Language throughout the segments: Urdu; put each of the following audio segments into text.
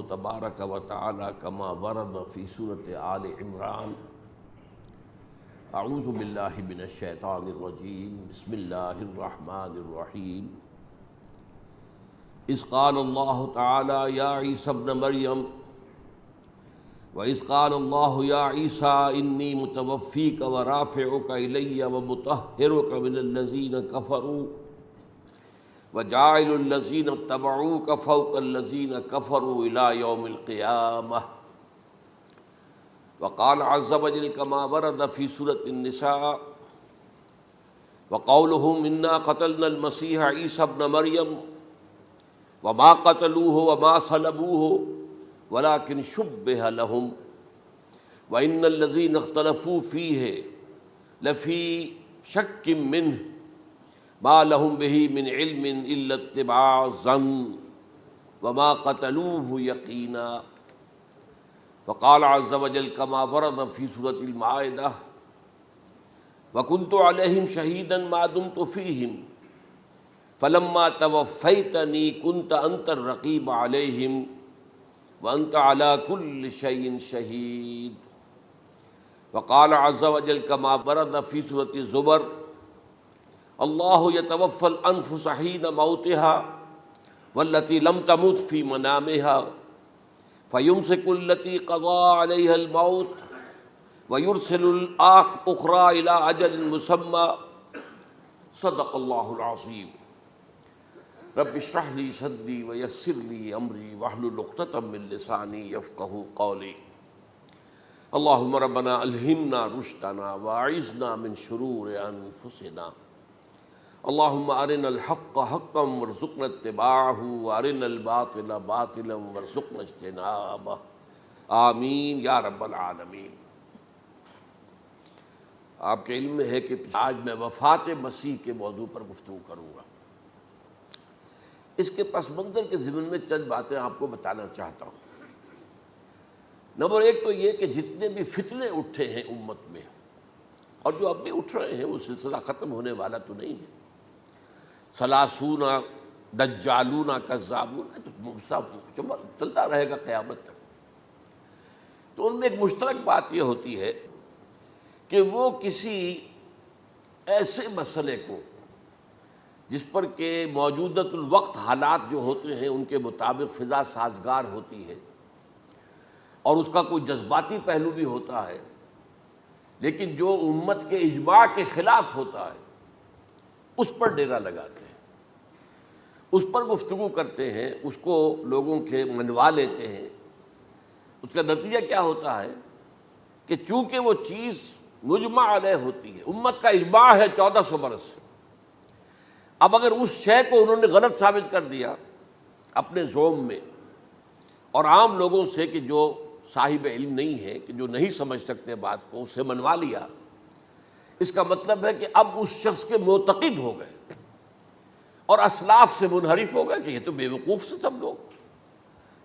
تبارک و تعالی کما ورد فی سورۃ آل عمران. اعوذ باللہ من الشیطان الرجیم. بسم اللہ الرحمن الرحیم. اذ قال اللہ تعالی یا عیسی ابن مریم وَإِذْ قَالَ اللَّهُ يَا عِيسَىٰ إِنِّي مُتَوَفِّيكَ وَرَافِعُكَ إِلَيَّ وَمُطَهِّرُكَ مِنَ الَّذِينَ كَفَرُوا وَجَاعِلُ الَّذِينَ اتَّبَعُوكَ فَوْقَ الَّذِينَ كَفَرُوا إِلَىٰ يَوْمِ الْقِيَامَةِ. وقال عز وجل كما ورد في سورة النساء وقولهم إنا قتلنا المسيح عيسى ابن مريم وما قتلوه وما صلبوه ولكن شبه لهم وإن الذين اختلفوا فيه لفي شك منه ما لهم به من علم إلا اتباع الظن وما قتلوه يقينا. وقال عز وجل كما ورد في سورة المائدة وكنت عليهم شهيدا ما دمت فيهم فلما توفيتني كنت أنت الرقيب عليهم وأنت على كل شيء شهيد. وقال عز وجل كما ورد في سورة الزمر الله يتوفى الأنفس حين موتها والتي لم تمت في منامها فيمسك التي قضى عليها الموت ويرسل الأخرى إلى أجل مسمى. صدق الله العظيم. رب اشرح لي صدري ويسر لي امري واحلل عقدة من لساني يفقهوا قولي. اللهم ربنا الهمنا رشدنا واعذنا من شرور انفسنا. اللهم ارنا الحق حقا وارزقنا اتباعه وارنا الباطل باطلا وارزقنا اجتنابه. آمین یا رب العالمین. آپ کے علم میں ہے کہ آج میں وفات مسیح کے موضوع پر گفتگو کروں گا. اس کے پس منظر کے ضمن میں چند باتیں آپ کو بتانا چاہتا ہوں. نمبر ایک تو یہ کہ جتنے بھی فتنے اٹھے ہیں امت میں اور جو اب بھی اٹھ رہے ہیں وہ سلسلہ ختم ہونے والا تو نہیں ہے. ثلاثون دجالون کذابون چلتا رہے گا قیامت تک. تو ان میں ایک مشترک بات یہ ہوتی ہے کہ وہ کسی ایسے مسئلے کو جس پر کہ موجودۃ الوقت حالات جو ہوتے ہیں ان کے مطابق فضا سازگار ہوتی ہے اور اس کا کوئی جذباتی پہلو بھی ہوتا ہے، لیکن جو امت کے اجماع کے خلاف ہوتا ہے اس پر ڈیرا لگاتے ہیں، اس پر گفتگو کرتے ہیں، اس کو لوگوں کے منوا لیتے ہیں. اس کا نتیجہ کیا ہوتا ہے کہ چونکہ وہ چیز مجمع علیہ ہوتی ہے، امت کا اجماع ہے 1400 برس سے، اب اگر اس شے کو انہوں نے غلط ثابت کر دیا اپنے زوم میں اور عام لوگوں سے کہ جو صاحب علم نہیں ہے، کہ جو نہیں سمجھ سکتے بات کو، اسے منوا لیا، اس کا مطلب ہے کہ اب اس شخص کے معتقد ہو گئے اور اسلاف سے منحرف ہو گئے کہ یہ تو بے وقوف سے سب لوگ،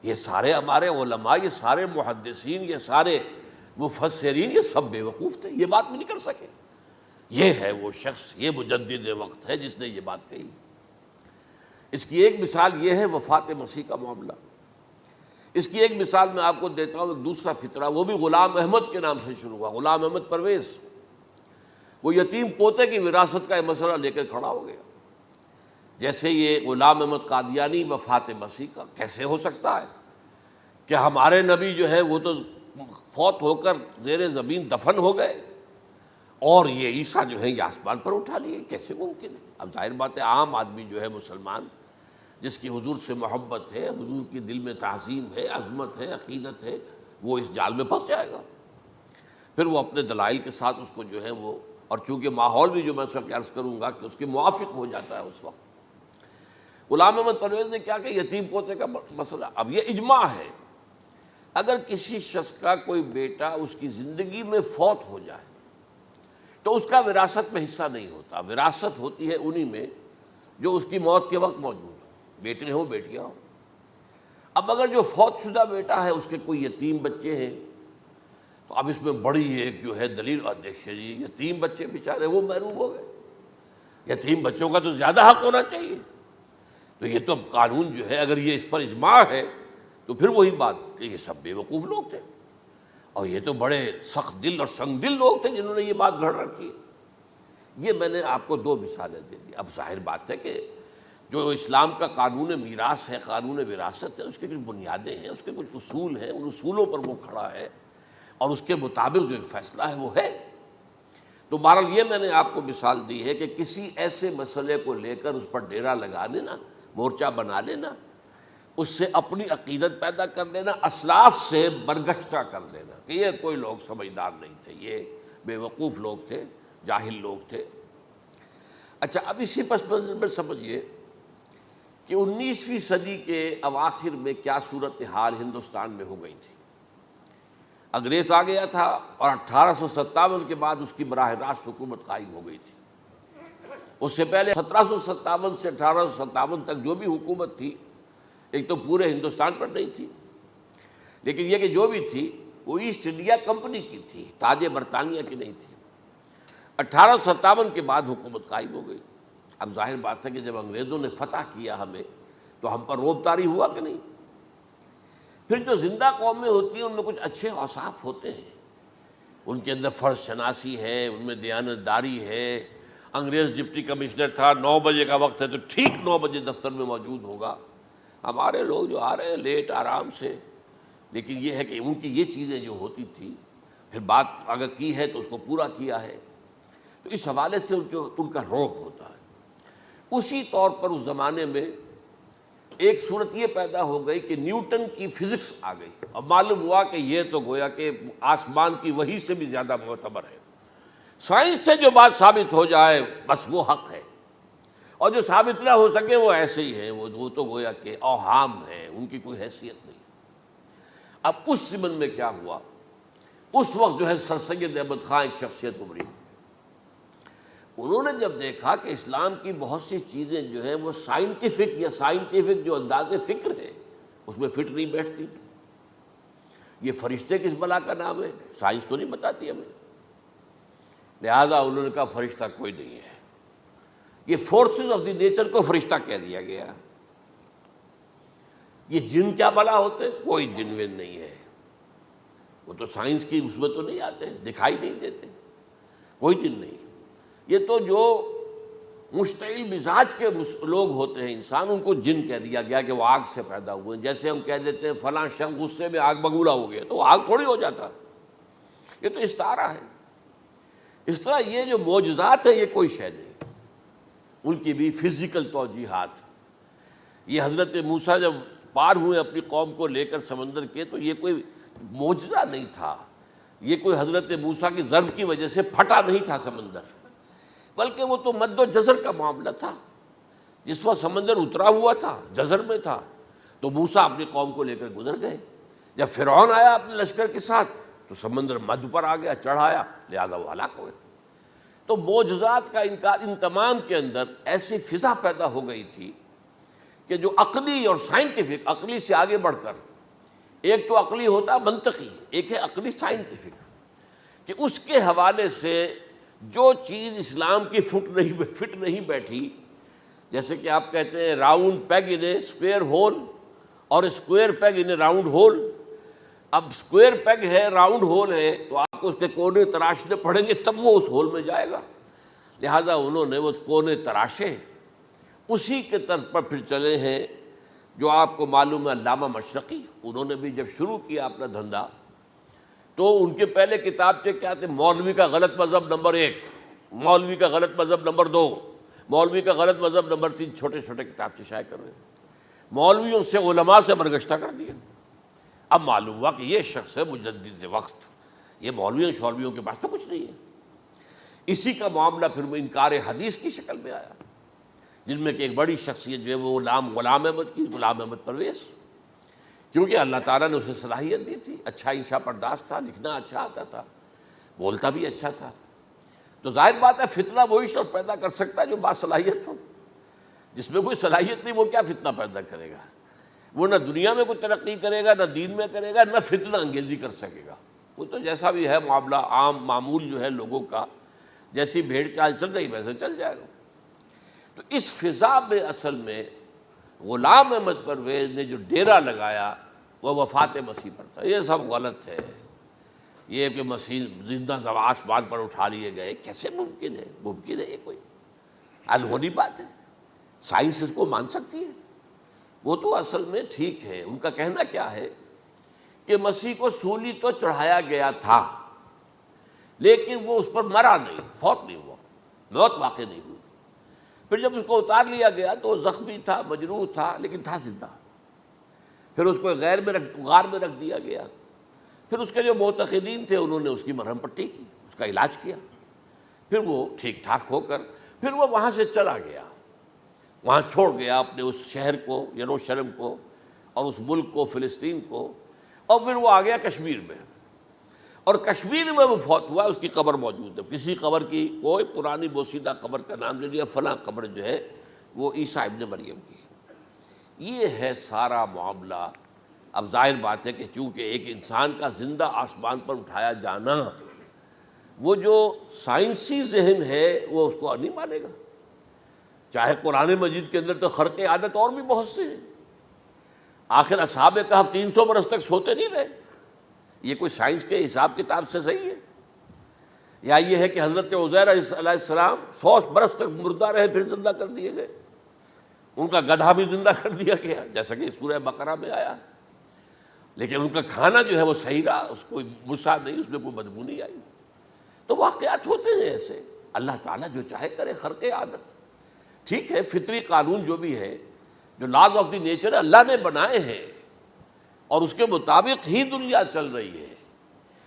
یہ سارے ہمارے علماء، یہ سارے محدثین، یہ سارے مفسرین، یہ سب بے وقوف تھے، یہ بات بھی نہیں کر سکے. یہ ہے وہ شخص، یہ مجدد وقت ہے جس نے یہ بات کہی. اس کی ایک مثال یہ ہے وفات مسیح کا معاملہ. اس کی ایک مثال میں آپ کو دیتا ہوں. ایک دوسرا فطرہ، وہ بھی غلام احمد کے نام سے شروع ہوا. غلام احمد پرویز، وہ یتیم پوتے کی وراثت کا یہ مسئلہ لے کر کھڑا ہو گیا. جیسے یہ غلام احمد قادیانی وفات مسیح کا کیسے ہو سکتا ہے کہ ہمارے نبی جو ہے وہ تو فوت ہو کر زیر زمین دفن ہو گئے اور یہ عیسیٰ جو ہے یہ آسمان پر اٹھا لیے، کیسے ممکن ہے؟ اب ظاہر بات ہے عام آدمی جو ہے مسلمان جس کی حضور سے محبت ہے، حضور کی دل میں تعظیم ہے، عظمت ہے، عقیدت ہے، وہ اس جال میں پھنس جائے گا. پھر وہ اپنے دلائل کے ساتھ اس کو جو ہے وہ، اور چونکہ ماحول بھی جو میں اس وقت عرض کروں گا کہ اس کے موافق ہو جاتا ہے اس وقت. غلام احمد پرویز نے کیا کہ یتیم پوتے کا مسئلہ، اب یہ اجماع ہے اگر کسی شخص کا کوئی بیٹا اس کی زندگی میں فوت ہو جائے تو اس کا وراثت میں حصہ نہیں ہوتا. وراثت ہوتی ہے انہی میں جو اس کی موت کے وقت موجود ہو، بیٹے ہوں بیٹیاں ہوں. اب اگر جو فوت شدہ بیٹا ہے اس کے کوئی یتیم بچے ہیں تو اب اس میں بڑی ایک جو ہے دلیل، اور دیکھیے جی یتیم بچے بیچارے وہ محروم ہو گئے، یتیم بچوں کا تو زیادہ حق ہونا چاہیے. تو یہ تو قانون جو ہے اگر یہ اس پر اجماع ہے تو پھر وہی بات کہ یہ سب بے وقوف لوگ تھے، اور یہ تو بڑے سخت دل اور سنگ دل لوگ تھے جنہوں نے یہ بات گھڑ رکھی ہے۔ یہ میں نے آپ کو دو مثالیں دے دی۔ اب ظاہر بات ہے کہ جو اسلام کا قانون میراث ہے، قانون وراثت ہے، اس کے کچھ بنیادیں ہیں، اس کے کچھ اصول ہیں، ان اصولوں پر وہ کھڑا ہے اور اس کے مطابق جو ایک فیصلہ ہے وہ ہے۔ تو بہرحال یہ میں نے آپ کو مثال دی ہے کہ کسی ایسے مسئلے کو لے کر اس پر ڈیرا لگا لینا، مورچہ بنا لینا، اس سے اپنی عقیدت پیدا کر لینا، اسلاف سے برگشتہ کر دینا کہ یہ کوئی لوگ سمجھدار نہیں تھے، یہ بے وقوف لوگ تھے، جاہل لوگ تھے۔ اچھا، اب اسی پس منظر میں سمجھیے کہ 19ویں صدی کے اواخر میں کیا صورتحال ہندوستان میں ہو گئی تھی۔ انگریز آ گیا تھا اور 1857 کے بعد اس کی براہ راست حکومت قائم ہو گئی تھی۔ اس سے پہلے 1757 سے 1857 تک جو بھی حکومت تھی، ایک تو پورے ہندوستان پر نہیں تھی، لیکن یہ کہ جو بھی تھی وہ ایسٹ انڈیا کمپنی کی تھی، تاج برطانیہ کی نہیں تھی۔ 1857 کے بعد حکومت قائم ہو گئی۔ اب ظاہر بات ہے کہ جب انگریزوں نے فتح کیا ہمیں تو ہم پر روب طاری ہوا کہ نہیں۔ پھر جو زندہ قومیں ہوتی ہیں ان میں کچھ اچھے اوصاف ہوتے ہیں، ان کے اندر فرض شناسی ہے، ان میں دیانت داری ہے۔ انگریز ڈپٹی کمشنر تھا، 9 بجے کا وقت ہے تو ٹھیک 9 بجے دفتر میں موجود ہوگا۔ ہمارے لوگ جو آ رہے ہیں لیٹ آرام سے، لیکن یہ ہے کہ ان کی یہ چیزیں جو ہوتی تھی، پھر بات اگر کی ہے تو اس کو پورا کیا ہے، تو اس حوالے سے ان کا رعب ہوتا ہے۔ اسی طور پر اس زمانے میں ایک صورت یہ پیدا ہو گئی کہ نیوٹن کی فزکس آ گئی، اور معلوم ہوا کہ یہ تو گویا کہ آسمان کی وحی سے بھی زیادہ معتبر ہے۔ سائنس سے جو بات ثابت ہو جائے بس وہ حق ہے، اور جو ثابت نہ ہو سکے وہ ایسے ہی ہیں، وہ تو گویا کہ اوہام ہیں، ان کی کوئی حیثیت نہیں۔ اب اس زمن میں کیا ہوا، اس وقت جو ہے سر سید احمد خان ایک شخصیت ابھری۔ انہوں نے جب دیکھا کہ اسلام کی بہت سی چیزیں جو ہیں وہ سائنٹیفک جو انداز فکر ہے اس میں فٹ نہیں بیٹھتی۔ یہ فرشتے کس بلا کا نام ہے، سائنس تو نہیں بتاتی ہمیں، لہذا انہوں نے کہا فرشتہ کوئی نہیں ہے، یہ فورسز آف دی نیچر کو فرشتہ کہہ دیا گیا۔ یہ جن کیا بلا ہوتے، کوئی جن ون نہیں ہے، وہ تو سائنس کی اس میں تو نہیں آتے، دکھائی نہیں دیتے، کوئی جن نہیں۔ یہ تو جو مشتعل مزاج کے لوگ ہوتے ہیں انسان، ان کو جن کہہ دیا گیا کہ وہ آگ سے پیدا ہوئے۔ جیسے ہم کہہ دیتے ہیں فلاں شخص غصے میں آگ بگولا ہو گیا، تو وہ آگ تھوڑی ہو جاتا، یہ تو استعارہ ہے۔ اس طرح یہ جو معجزات ہیں یہ کوئی شے نہیں، ان کی بھی فزیکل توجیحات۔ یہ حضرت موسیٰ جب پار ہوئے اپنی قوم کو لے کر سمندر کے، تو یہ کوئی معجزہ نہیں تھا، یہ کوئی حضرت موسیٰ کی ضرب کی وجہ سے پھٹا نہیں تھا سمندر، بلکہ وہ تو مد و جزر کا معاملہ تھا۔ جس وقت سمندر اترا ہوا تھا، جزر میں تھا، تو موسیٰ اپنی قوم کو لے کر گزر گئے۔ جب فرعون آیا اپنے لشکر کے ساتھ تو سمندر مدھ پر آ گیا، چڑھ آیا، لہذا وہ ہلاک ہوئے۔ تو معجزات کا انکار، ان تمام کے اندر ایسی فضا پیدا ہو گئی تھی کہ جو عقلی اور سائنٹیفک، عقلی سے آگے بڑھ کر، ایک تو عقلی ہوتا منطقی، ایک ہے عقلی سائنٹیفک، کہ اس کے حوالے سے جو چیز اسلام کی فٹ نہیں بیٹھی، جیسے کہ آپ کہتے ہیں round peg in a square hole اور square peg in a round hole. اب اسکوائر پیگ ہے، راؤنڈ ہول ہے، تو آپ کو اس کے کونے تراشنے پڑیں گے تب وہ اس ہول میں جائے گا۔ لہذا انہوں نے وہ کونے تراشے، اسی کے طرز پر پھر چلے ہیں جو آپ کو معلوم ہے علامہ مشرقی، انہوں نے بھی جب شروع کیا اپنا دھندا تو ان کے پہلے کتاب کیا تھے، مولوی کا غلط مذہب نمبر 1، مولوی کا غلط مذہب نمبر 2، مولوی کا غلط مذہب نمبر 3، چھوٹے چھوٹے کتاب شائع کر رہے ہیں۔ مولویوں سے علماء سے برگشتہ کر دیا۔ اب معلوم ہوا کہ یہ شخص ہے مجدد وقت، یہ مولویوں کے پاس تو کچھ نہیں ہے۔ اسی کا معاملہ پھر وہ انکار حدیث کی شکل میں آیا، جن میں کہ ایک بڑی شخصیت جو ہے وہ غلام احمد کی، غلام احمد پرویز، کیونکہ اللہ تعالیٰ نے اسے صلاحیت دی تھی، اچھا انشاء پرداز تھا، لکھنا اچھا آتا تھا، بولتا بھی اچھا تھا۔ تو ظاہر بات ہے فتنہ وہی شخص پیدا کر سکتا ہے جو باصلاحیت ہو، جس میں کوئی صلاحیت نہیں وہ کیا فتنہ پیدا کرے گا؟ وہ نہ دنیا میں کوئی ترقی کرے گا، نہ دین میں کرے گا، نہ فتنہ انگیزی کر سکے گا۔ وہ تو جیسا بھی ہے معاملہ عام معمول جو ہے لوگوں کا، جیسی بھیڑ چال چل رہی ویسے چل جائے گا۔ تو اس فضا میں اصل میں غلام احمد پرویز نے جو ڈیرا لگایا، وہ وفات مسیح پر تھا۔ یہ سب غلط ہے۔ یہ کہ مسیح زندہ آسمان پر اٹھا لیے گئے، کیسے ممکن ہے؟ ممکن ہے یہ کوئی الہونی بات ہے؟ سائنس اس کو مان سکتی ہے؟ وہ تو اصل میں ٹھیک ہے، ان کا کہنا کیا ہے کہ مسیح کو سولی تو چڑھایا گیا تھا لیکن وہ اس پر مرا نہیں، فوت نہیں ہوا، موت واقع نہیں ہوئی۔ پھر جب اس کو اتار لیا گیا تو وہ زخمی تھا، مجروح تھا، لیکن تھا زندہ۔ پھر اس کو غار میں رکھ دیا گیا۔ پھر اس کے جو معتقدین تھے انہوں نے اس کی مرہم پٹی کی، اس کا علاج کیا، پھر وہ ٹھیک ٹھاک ہو کر پھر وہ وہاں سے چلا گیا، وہاں چھوڑ گیا اپنے اس شہر کو، یروشلم کو، اور اس ملک کو، فلسطین کو، اور پھر وہ آ گیا کشمیر میں، اور کشمیر میں وہ فوت ہوا۔ اس کی قبر موجود ہے، کسی قبر کی، کوئی پرانی بوسیدہ قبر کا نام لے لیا، فلاں قبر جو ہے وہ عیسیٰ ابن مریم کی ہے۔ یہ ہے سارا معاملہ۔ اب ظاہر بات ہے کہ چونکہ ایک انسان کا زندہ آسمان پر اٹھایا جانا، وہ جو سائنسی ذہن ہے وہ اس کو نہیں مانے گا۔ چاہے قرآن مجید کے اندر تو خرق عادت اور بھی بہت سے ہیں۔ آخر اصحاب کہف 300 برس تک سوتے نہیں رہے، یہ کوئی سائنس کے حساب کتاب سے صحیح ہے؟ یا یہ ہے کہ حضرت عزیر علیہ السلام 100 برس تک مردہ رہے پھر زندہ کر دیے گئے، ان کا گدھا بھی زندہ کر دیا گیا جیسا کہ سورہ بقرہ میں آیا، لیکن ان کا کھانا جو ہے وہ صحیح رہا، اس کو مسا نہیں، اس میں کوئی بدبو نہیں آئی۔ تو واقعات ہوتے ہیں ایسے، اللہ تعالیٰ جو چاہے کرے، خرق عادت ٹھیک ہے۔ فطری قانون جو بھی ہے، جو لاز آف دی نیچر اللہ نے بنائے ہیں اور اس کے مطابق ہی دنیا چل رہی ہے،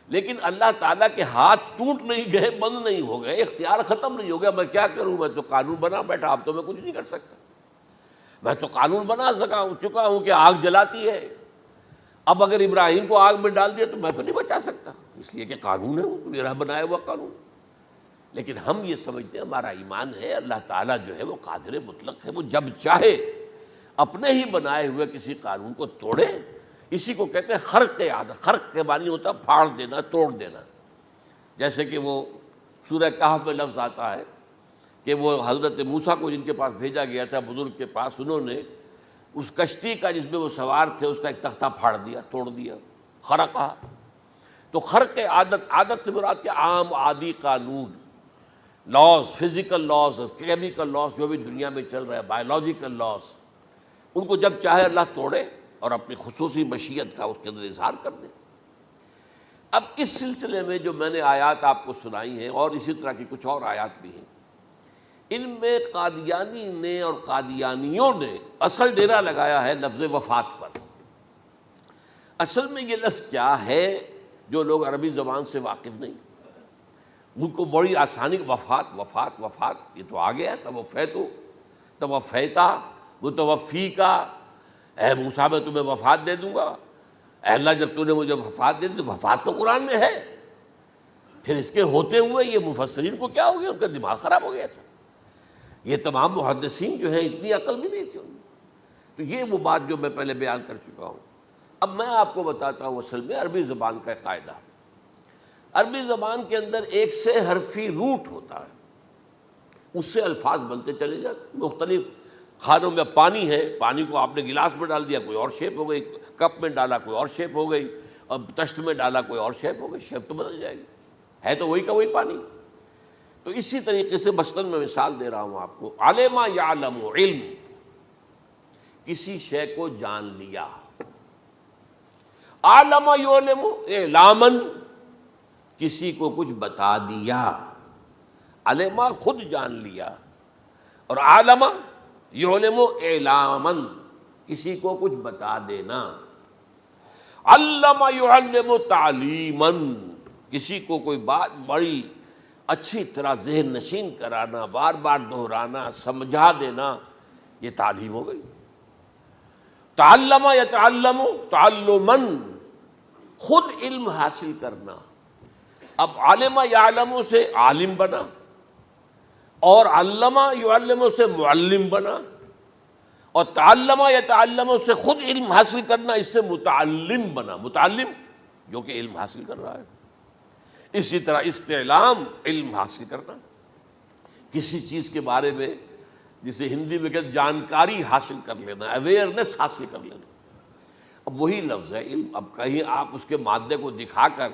لیکن اللہ تعالیٰ کے ہاتھ ٹوٹ نہیں گئے، بند نہیں ہو گئے، اختیار ختم نہیں ہو گیا۔ میں کیا کروں؟ میں تو قانون بنا بیٹھا، اب تو میں کچھ نہیں کر سکتا۔ میں تو قانون بنا چکا ہوں کہ آگ جلاتی ہے، اب اگر ابراہیم کو آگ میں ڈال دیا تو میں تو نہیں بچا سکتا، اس لیے کہ قانون ہے، وہ میرا بنایا ہوا قانون۔ لیکن ہم یہ سمجھتے ہیں، ہمارا ایمان ہے اللہ تعالیٰ جو ہے وہ قادر مطلق ہے، وہ جب چاہے اپنے ہی بنائے ہوئے کسی قانون کو توڑے۔ اسی کو کہتے ہیں خرق عادت۔ خرق کے معنی ہوتا ہے پھاڑ دینا، توڑ دینا۔ جیسے کہ وہ سورہ کہف میں لفظ آتا ہے کہ وہ حضرت موسیٰ کو جن کے پاس بھیجا گیا تھا، بزرگ کے پاس، انہوں نے اس کشتی کا جس میں وہ سوار تھے اس کا ایک تختہ پھاڑ دیا، توڑ دیا، خرقہ۔ تو خرق عادت سے مراد کیا؟ عام عادی قانون، laws, physical laws, chemical laws, جو بھی دنیا میں چل رہا ہے، بایولوجیکل لاز، ان کو جب چاہے اللہ توڑے اور اپنی خصوصی مشیت کا اس کے اندر اظہار کر دے۔ اب اس سلسلے میں جو میں نے آیات آپ کو سنائی ہیں، اور اسی طرح کی کچھ اور آیات بھی ہیں، ان میں قادیانی نے اور قادیانیوں نے اصل ڈیرا لگایا ہے لفظ وفات پر۔ اصل میں یہ لفظ کیا ہے؟ جو لوگ عربی زبان سے واقف نہیں، ان کو بڑی آسانی، وفات وفات وفات، یہ تو آ گیا، توفیتو، توفیتا، متوفی کا، اے موسیٰ میں تمہیں وفات دے دوں گا، اے اللہ جب تو نے مجھے وفات دے دی، تو وفات تو قرآن میں ہے۔ پھر اس کے ہوتے ہوئے یہ مفسرین کو کیا ہو گیا؟ ان کا دماغ خراب ہو گیا تھا۔ یہ تمام محدثین جو ہیں اتنی عقل بھی نہیں تھی ان میں۔ تو یہ وہ بات جو میں پہلے بیان کر چکا ہوں۔ اب میں آپ کو بتاتا ہوں اصل میں عربی زبان کا قاعدہ۔ عربی زبان کے اندر ایک سے حرفی روٹ ہوتا ہے، اس سے الفاظ بنتے چلے جاتے ہیں۔ مختلف کھانوں میں پانی ہے، پانی کو آپ نے گلاس میں ڈال دیا، کوئی اور شیپ ہو گئی، کپ میں ڈالا کوئی اور شیپ ہو گئی، اور تشت میں ڈالا کوئی اور شیپ ہو گئی، شیپ تو بدل جائے گی، ہے تو وہی کا وہی پانی۔ تو اسی طریقے سے مثلاً میں مثال دے رہا ہوں آپ کو، علم یعلم، علم، کسی شے کو جان لیا، عالم یعلم، اعلاماً، کسی کو کچھ بتا دیا، علمہ خود جان لیا، اور عالم یعلم اعلاماً، کسی کو کچھ بتا دینا، علم یعلم تعلیماً، کسی کو کوئی بات بڑی اچھی طرح ذہن نشین کرانا، بار بار دہرانا، سمجھا دینا، یہ تعلیم ہو گئی۔ تعلم یتعلم تعلماً، خود علم حاصل کرنا۔ اب علم یعلم سے عالم بنا، اور علم یعلم سے معلم بنا، اور تعلم یتعلم سے خود علم حاصل کرنا، اس سے متعلم بنا، متعلم جو کہ علم حاصل کر رہا ہے۔ اسی طرح استعلام، علم حاصل کرنا، کسی چیز کے بارے میں جسے ہندی میں کہتے جانکاری حاصل کر لینا، اویئرنیس حاصل کر لینا۔ اب وہی لفظ ہے علم، اب کہیں آپ اس کے مادے کو دکھا کر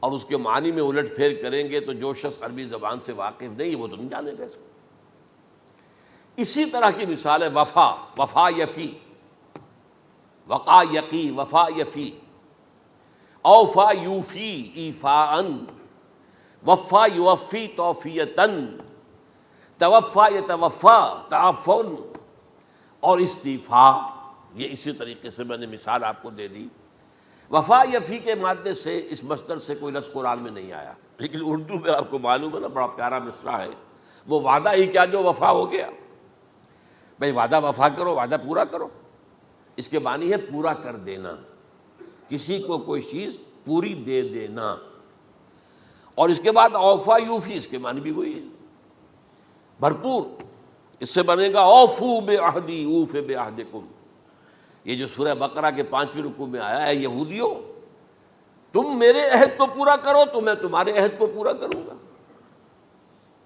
اور اس کے معنی میں الٹ پھیر کریں گے تو جو شخص عربی زبان سے واقف نہیں وہ تو نہیں جانے گا اس کو۔ اسی طرح کی مثال ہے وفا، وفا یفی، وقا یقی، وفا یفی، اوفا یوفی ایفاءً، وفا یوفی توفیتاً، توفا یتوفا تعفن، اور استیفاء۔ یہ اسی طریقے سے میں نے مثال آپ کو دے دی۔ وفا یفی کے مادے سے اس مصدر سے کوئی لفظ قرآن میں نہیں آیا، لیکن اردو میں آپ کو معلوم ہے نا بڑا پیارا مصرع ہے، وہ وعدہ ہی کیا جو وفا ہو گیا۔ بھئی وعدہ وفا کرو، وعدہ پورا کرو، اس کے معنی ہے پورا کر دینا، کسی کو کوئی چیز پوری دے دینا۔ اور اس کے بعد اوفا یوفی، اس کے معنی بھی وہی ہے، بھرپور۔ اس سے بنے گا اوفو بعہدی اوف بعہدکم، یہ جو سورہ بقرہ کے 5ویں رکوع میں آیا ہے، یہودیوں تم میرے عہد کو پورا کرو تو میں تمہارے عہد کو پورا کروں گا،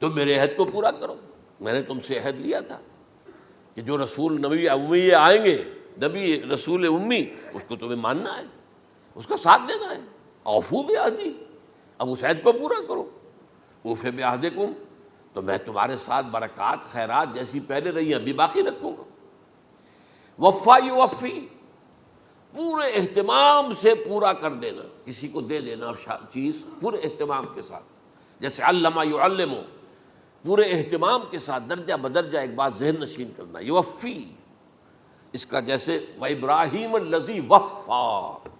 تم میرے عہد کو پورا کرو۔ میں نے تم سے عہد لیا تھا کہ جو رسول نبی امی آئیں گے، نبی رسول امی، اس کو تمہیں ماننا ہے، اس کا ساتھ دینا ہے۔ اوفو بعہدی، اب اس عہد کو پورا کرو۔ اوف بعہدکم، تو میں تمہارے ساتھ برکات خیرات جیسی پہلے رہی ابھی باقی رکھوں گا۔ وفا یوفی، پورے اہتمام سے پورا کر دینا، کسی کو دے دینا چیز پورے اہتمام کے ساتھ، جیسے علم یعلم، پورے اہتمام کے ساتھ درجہ بدرجہ ایک بات ذہن نشین کرنا۔ یوفی، اس کا جیسے وَإِبْرَاهِيمَ الَّذِي وَفَّى،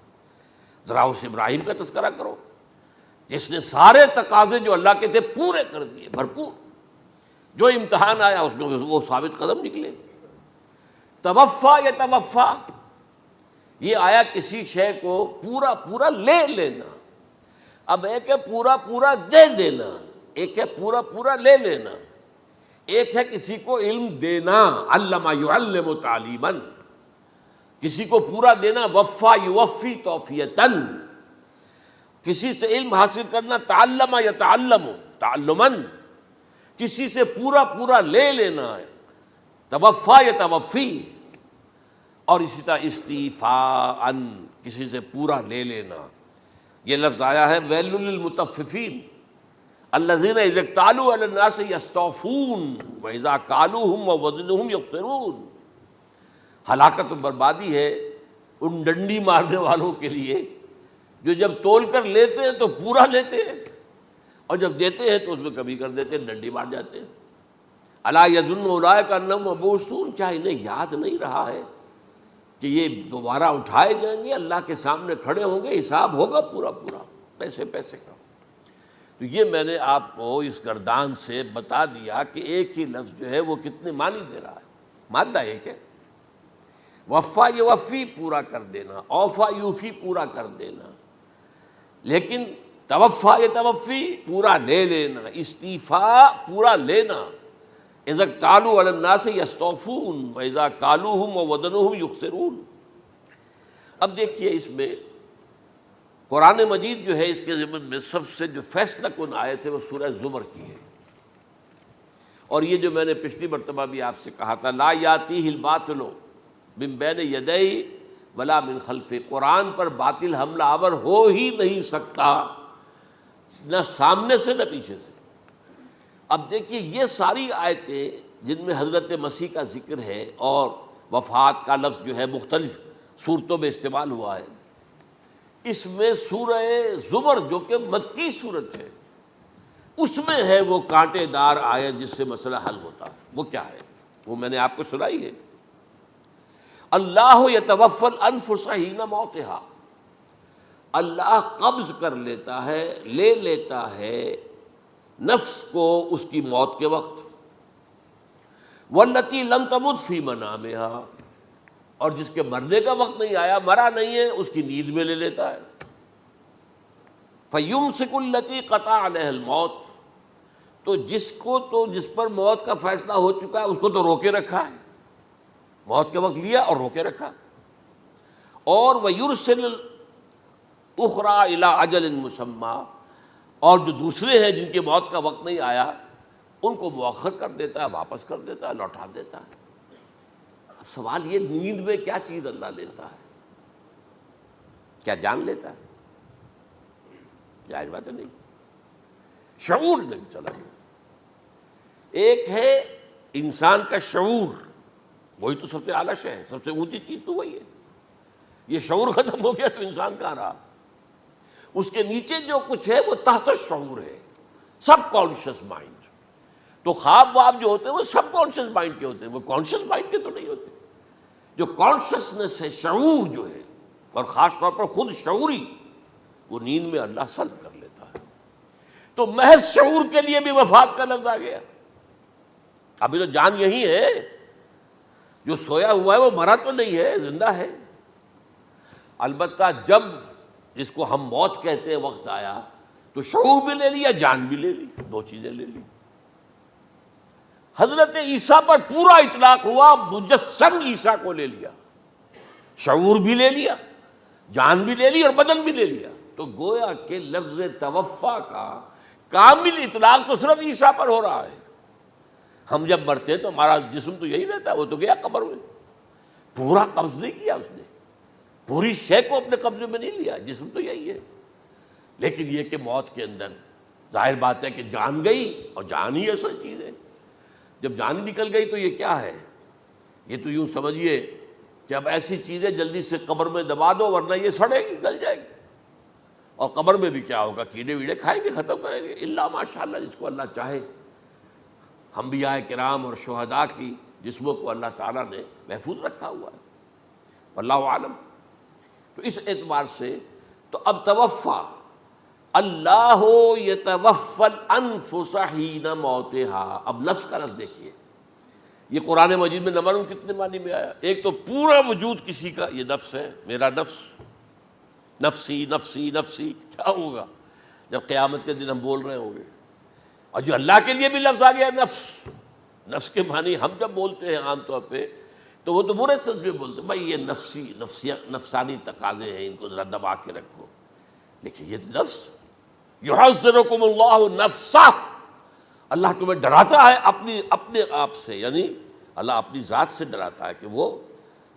ذرا اس ابراہیم کا تذکرہ کرو جس نے سارے تقاضے جو اللہ کے تھے پورے کر دیے، بھرپور۔ جو امتحان آیا اس میں وہ ثابت قدم نکلے۔ توفا یا توفا، یہ آیا کسی شے کو پورا پورا لے لینا۔ اب ایک ہے پورا پورا دے دینا، ایک ہے پورا پورا لے لینا، ایک ہے کسی کو علم دینا، علم یعلم تعلیما، کسی کو پورا دینا، وفا یوفی توفیتاً، کسی سے علم حاصل کرنا، تعلم یتعلم تعلماً، کسی سے پورا پورا لے لینا ہے، توفا یتوفی، اور اسی طرح استیفاء، کسی سے پورا لے لینا۔ یہ لفظ آیا ہے ویل للمطففین الذین اذا اکتالوا علی الناس یستوفون واذا کالوہم ووزنوہم یخسرون۔ ہلاکت و بربادی ہے ان ڈنڈی مارنے والوں کے لیے جو جب تول کر لیتے ہیں تو پورا لیتے ہیں، اور جب دیتے ہیں تو اس میں کمی کر دیتے ہیں، ڈنڈی مار جاتے ہیں۔ الا یظن اولئک انہم مبعوثون، کیا انہیں یاد نہیں رہا ہے کہ یہ دوبارہ اٹھائے جائیں گے، اللہ کے سامنے کھڑے ہوں گے، حساب ہوگا پورا پورا پیسے پیسے کا۔ تو یہ میں نے آپ کو اس گردان سے بتا دیا کہ ایک ہی لفظ جو ہے وہ کتنے معنی دے رہا ہے۔ مادہ ایک ہے، وفا یوفی پورا کر دینا، اوفا یوفی پورا کر دینا، لیکن توفا یتوفی پورا لے لینا، استیفاء پورا لینا، اذا اکتالوا علی الناس یستوفون واذا کالوہم ووزنوہم یخسرون۔ اب دیکھیے اس میں قرآن مجید جو ہے اس کے ضمن میں سب سے جو فیصلہ کن آیت ہے وہ سورہ زمر کی ہے، اور یہ جو میں نے پچھلی مرتبہ بھی آپ سے کہا تھا، لا یاتیہ الباطل من بین یدیہ ولا من خلفہ، قرآن پر باطل حملہ آور ہو ہی نہیں سکتا، نہ سامنے سے نہ پیچھے سے۔ اب دیکھیے یہ ساری آیتیں جن میں حضرت مسیح کا ذکر ہے اور وفات کا لفظ جو ہے مختلف صورتوں میں استعمال ہوا ہے، اس میں سورہ زمر جو کہ مکی صورت ہے اس میں ہے وہ کانٹے دار آیت جس سے مسئلہ حل ہوتا ہے۔ وہ کیا ہے؟ وہ میں نے آپ کو سنائی ہے، اللہ یتوفی الانفس حین موتہا، اللہ قبض کر لیتا ہے، لے لیتا ہے نفس کو اس کی موت کے وقت، واللتی لم تمت فی منامہا، اور جس کے مرنے کا وقت نہیں آیا، مرا نہیں ہے، اس کی نیند میں لے لیتا ہے۔ فیمسک التی قطع علیہ الموت، تو جس پر موت کا فیصلہ ہو چکا ہے اس کو تو روکے رکھا ہے، موت کے وقت لیا اور روکے رکھا۔ اور ویرسل اخری الی اجل مسمی، اور جو دوسرے ہیں جن کی موت کا وقت نہیں آیا ان کو مؤخر کر دیتا ہے، واپس کر دیتا ہے، لوٹا دیتا ہے۔ اب سوال یہ، نیند میں کیا چیز اللہ لیتا ہے؟ کیا جان لیتا ہے؟ جائز بات نہیں، شعور نہیں چلا گیا۔ ایک ہے انسان کا شعور، وہی تو سب سے اعلیٰ شے ہے، سب سے اونچی چیز تو وہی ہے۔ یہ شعور ختم ہو گیا تو انسان کہاں رہا؟ اس کے نیچے جو کچھ ہے وہ تحت شعور ہے، سب کانشیس مائنڈ۔ تو خواب واب جو ہوتے ہیں وہ سب کانشیس مائنڈ کے ہوتے ہیں، وہ کانشیس مائنڈ کے تو نہیں ہوتے۔ جو کانشیسنس ہے، شعور جو ہے، اور خاص طور پر خود شعوری، وہ نیند میں اللہ سلب کر لیتا ہے۔ تو محض شعور کے لیے بھی وفات کا لفظ آ گیا۔ ابھی تو جان یہی ہے، جو سویا ہوا ہے وہ مرا تو نہیں ہے، زندہ ہے۔ البتہ جب جس کو ہم موت کہتے ہیں وقت آیا تو شعور بھی لے لیا، جان بھی لے لی، دو چیزیں لے لی۔ حضرت عیسیٰ پر پورا اطلاق ہوا، مجسم عیسیٰ کو لے لیا، شعور بھی لے لیا، جان بھی لے لی اور بدن بھی لے لیا۔ تو گویا کہ لفظ توفا کا کامل اطلاق تو صرف عیسیٰ پر ہو رہا ہے۔ ہم جب مرتے ہیں تو ہمارا جسم تو یہی رہتا ہے، وہ تو گیا قبر میں، پورا قبض نہیں کیا اس نے، پوری شے کو اپنے قبضے میں نہیں لیا، جسم تو یہی ہے۔ لیکن یہ کہ موت کے اندر ظاہر بات ہے کہ جان گئی، اور جان ہی اصل چیز ہے۔ جب جان نکل گئی تو یہ کیا ہے؟ یہ تو یوں سمجھیے کہ اب ایسی چیزیں جلدی سے قبر میں دبا دو، ورنہ یہ سڑے گی، گل جائے گی۔ اور قبر میں بھی کیا ہوگا؟ کیڑے ویڑے کھائیں گے، ختم کریں گے، الا ماشاءاللہ جس کو اللہ چاہے۔ انبیاء کرام اور شہداء کی جسموں کو اللہ تعالیٰ نے محفوظ رکھا ہوا ہے، واللہ عالم۔ تو اس اعتبار سے تو اب توفا، اللہ یتوفی الانفس حین موتها، اب نفس کا لفظ دیکھیے، یہ قرآن مجید میں نمبر کتنے معنی میں آیا؟ ایک تو پورا وجود کسی کا یہ نفس ہے، میرا نفس، نفسی نفسی نفسی، کیا ہوگا جب قیامت کے دن ہم بول رہے ہوں گے؟ اور جو اللہ کے لیے بھی لفظ آ گیا نفس، نفس کے معنی ہم جب بولتے ہیں عام طور پہ تو وہ تو برے سنس میں بولتے ہیں، بھائی یہ نفسانی تقاضے ہیں، ان کو ذرا دبا کے رکھو۔ لیکن یہ نفس، یحذرکم اللہ نفسہ، اللہ تمہیں ڈراتا ہے اپنے آپ سے، یعنی اللہ اپنی ذات سے ڈراتا ہے کہ وہ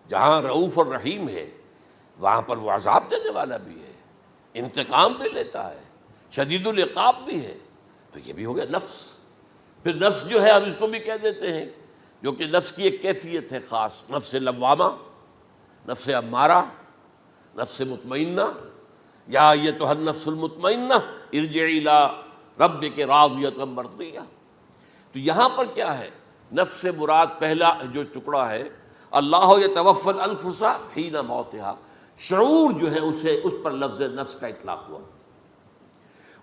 جہاں رؤوف اور رحیم ہے وہاں پر وہ عذاب دینے والا بھی ہے، انتقام بھی لیتا ہے، شدید العقاب بھی ہے۔ تو یہ بھی ہو گیا نفس۔ پھر نفس جو ہے ہم اس کو بھی کہہ دیتے ہیں، جو کہ نفس کی ایک کیفیت ہے خاص، نفس لوامہ، نفس امارہ، نفس مطمئنہ، یا ایتھا النفس المطمئنہ ارجعی الی ربک راضیۃ مرضیہ۔ تو یہاں پر کیا ہے؟ نفس سے مراد پہلا جو ٹکڑا ہے، اللہ یتوفی الانفس حین موتها، شعور جو ہے اس پر لفظ نفس کا اطلاق ہوا۔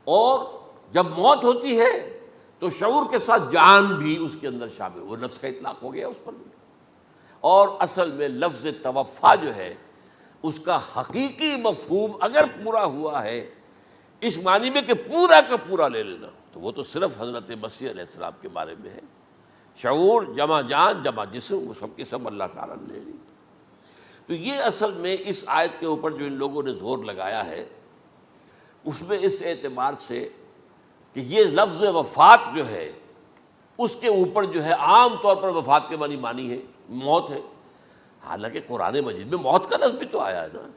اور جب موت ہوتی ہے تو شعور کے ساتھ جان بھی اس کے اندر شامل، وہ نفس کا اطلاق ہو گیا اس پر بھی۔ اور اصل میں لفظ توفا جو ہے اس کا حقیقی مفہوم اگر پورا ہوا ہے اس معنی میں کہ پورا کا پورا لے لینا، تو وہ تو صرف حضرت مسیح علیہ السلام کے بارے میں ہے۔ شعور جمع جان جمع جسم، وہ سب کے سب اللہ تعالیٰ نے لے لی۔ تو یہ اصل میں اس آیت کے اوپر جو ان لوگوں نے زور لگایا ہے، اس میں اس اعتبار سے کہ یہ لفظ وفات جو ہے اس کے اوپر جو ہے عام طور پر وفات کے معنی ہے موت ہے، حالانکہ قرآن مجید میں موت کا لفظ بھی تو آیا ہے نا،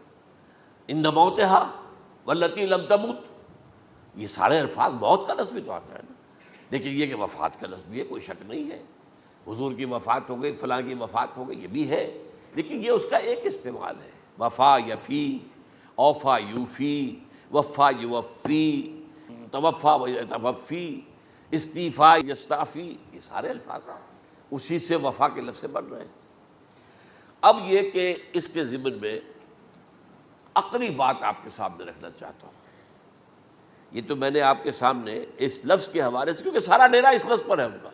ان موتہا واللتی لم تمت، یہ سارے الفاظ موت کا لفظ بھی تو آتا ہے نا۔ لیکن یہ کہ وفات کا لفظ بھی ہے، کوئی شک نہیں ہے، حضور کی وفات ہو گئی، فلاں کی وفات ہو گئی، یہ بھی ہے، لیکن یہ اس کا ایک استعمال ہے۔ وفا یفی، اوفا یوفی، وفا یوفی، توفا و یتوفی، استیفا یستعفی، یہ سارے الفاظ اسی سے وفا کے لفظ سے بن رہے ہیں۔ اب یہ کہ اس کے ضمن میں عقلی بات آپ کے سامنے رکھنا چاہتا ہوں۔ یہ تو میں نے آپ کے سامنے اس لفظ کے حوالے سے، کیونکہ سارا ڈیرا اس لفظ پر ہے ان کا۔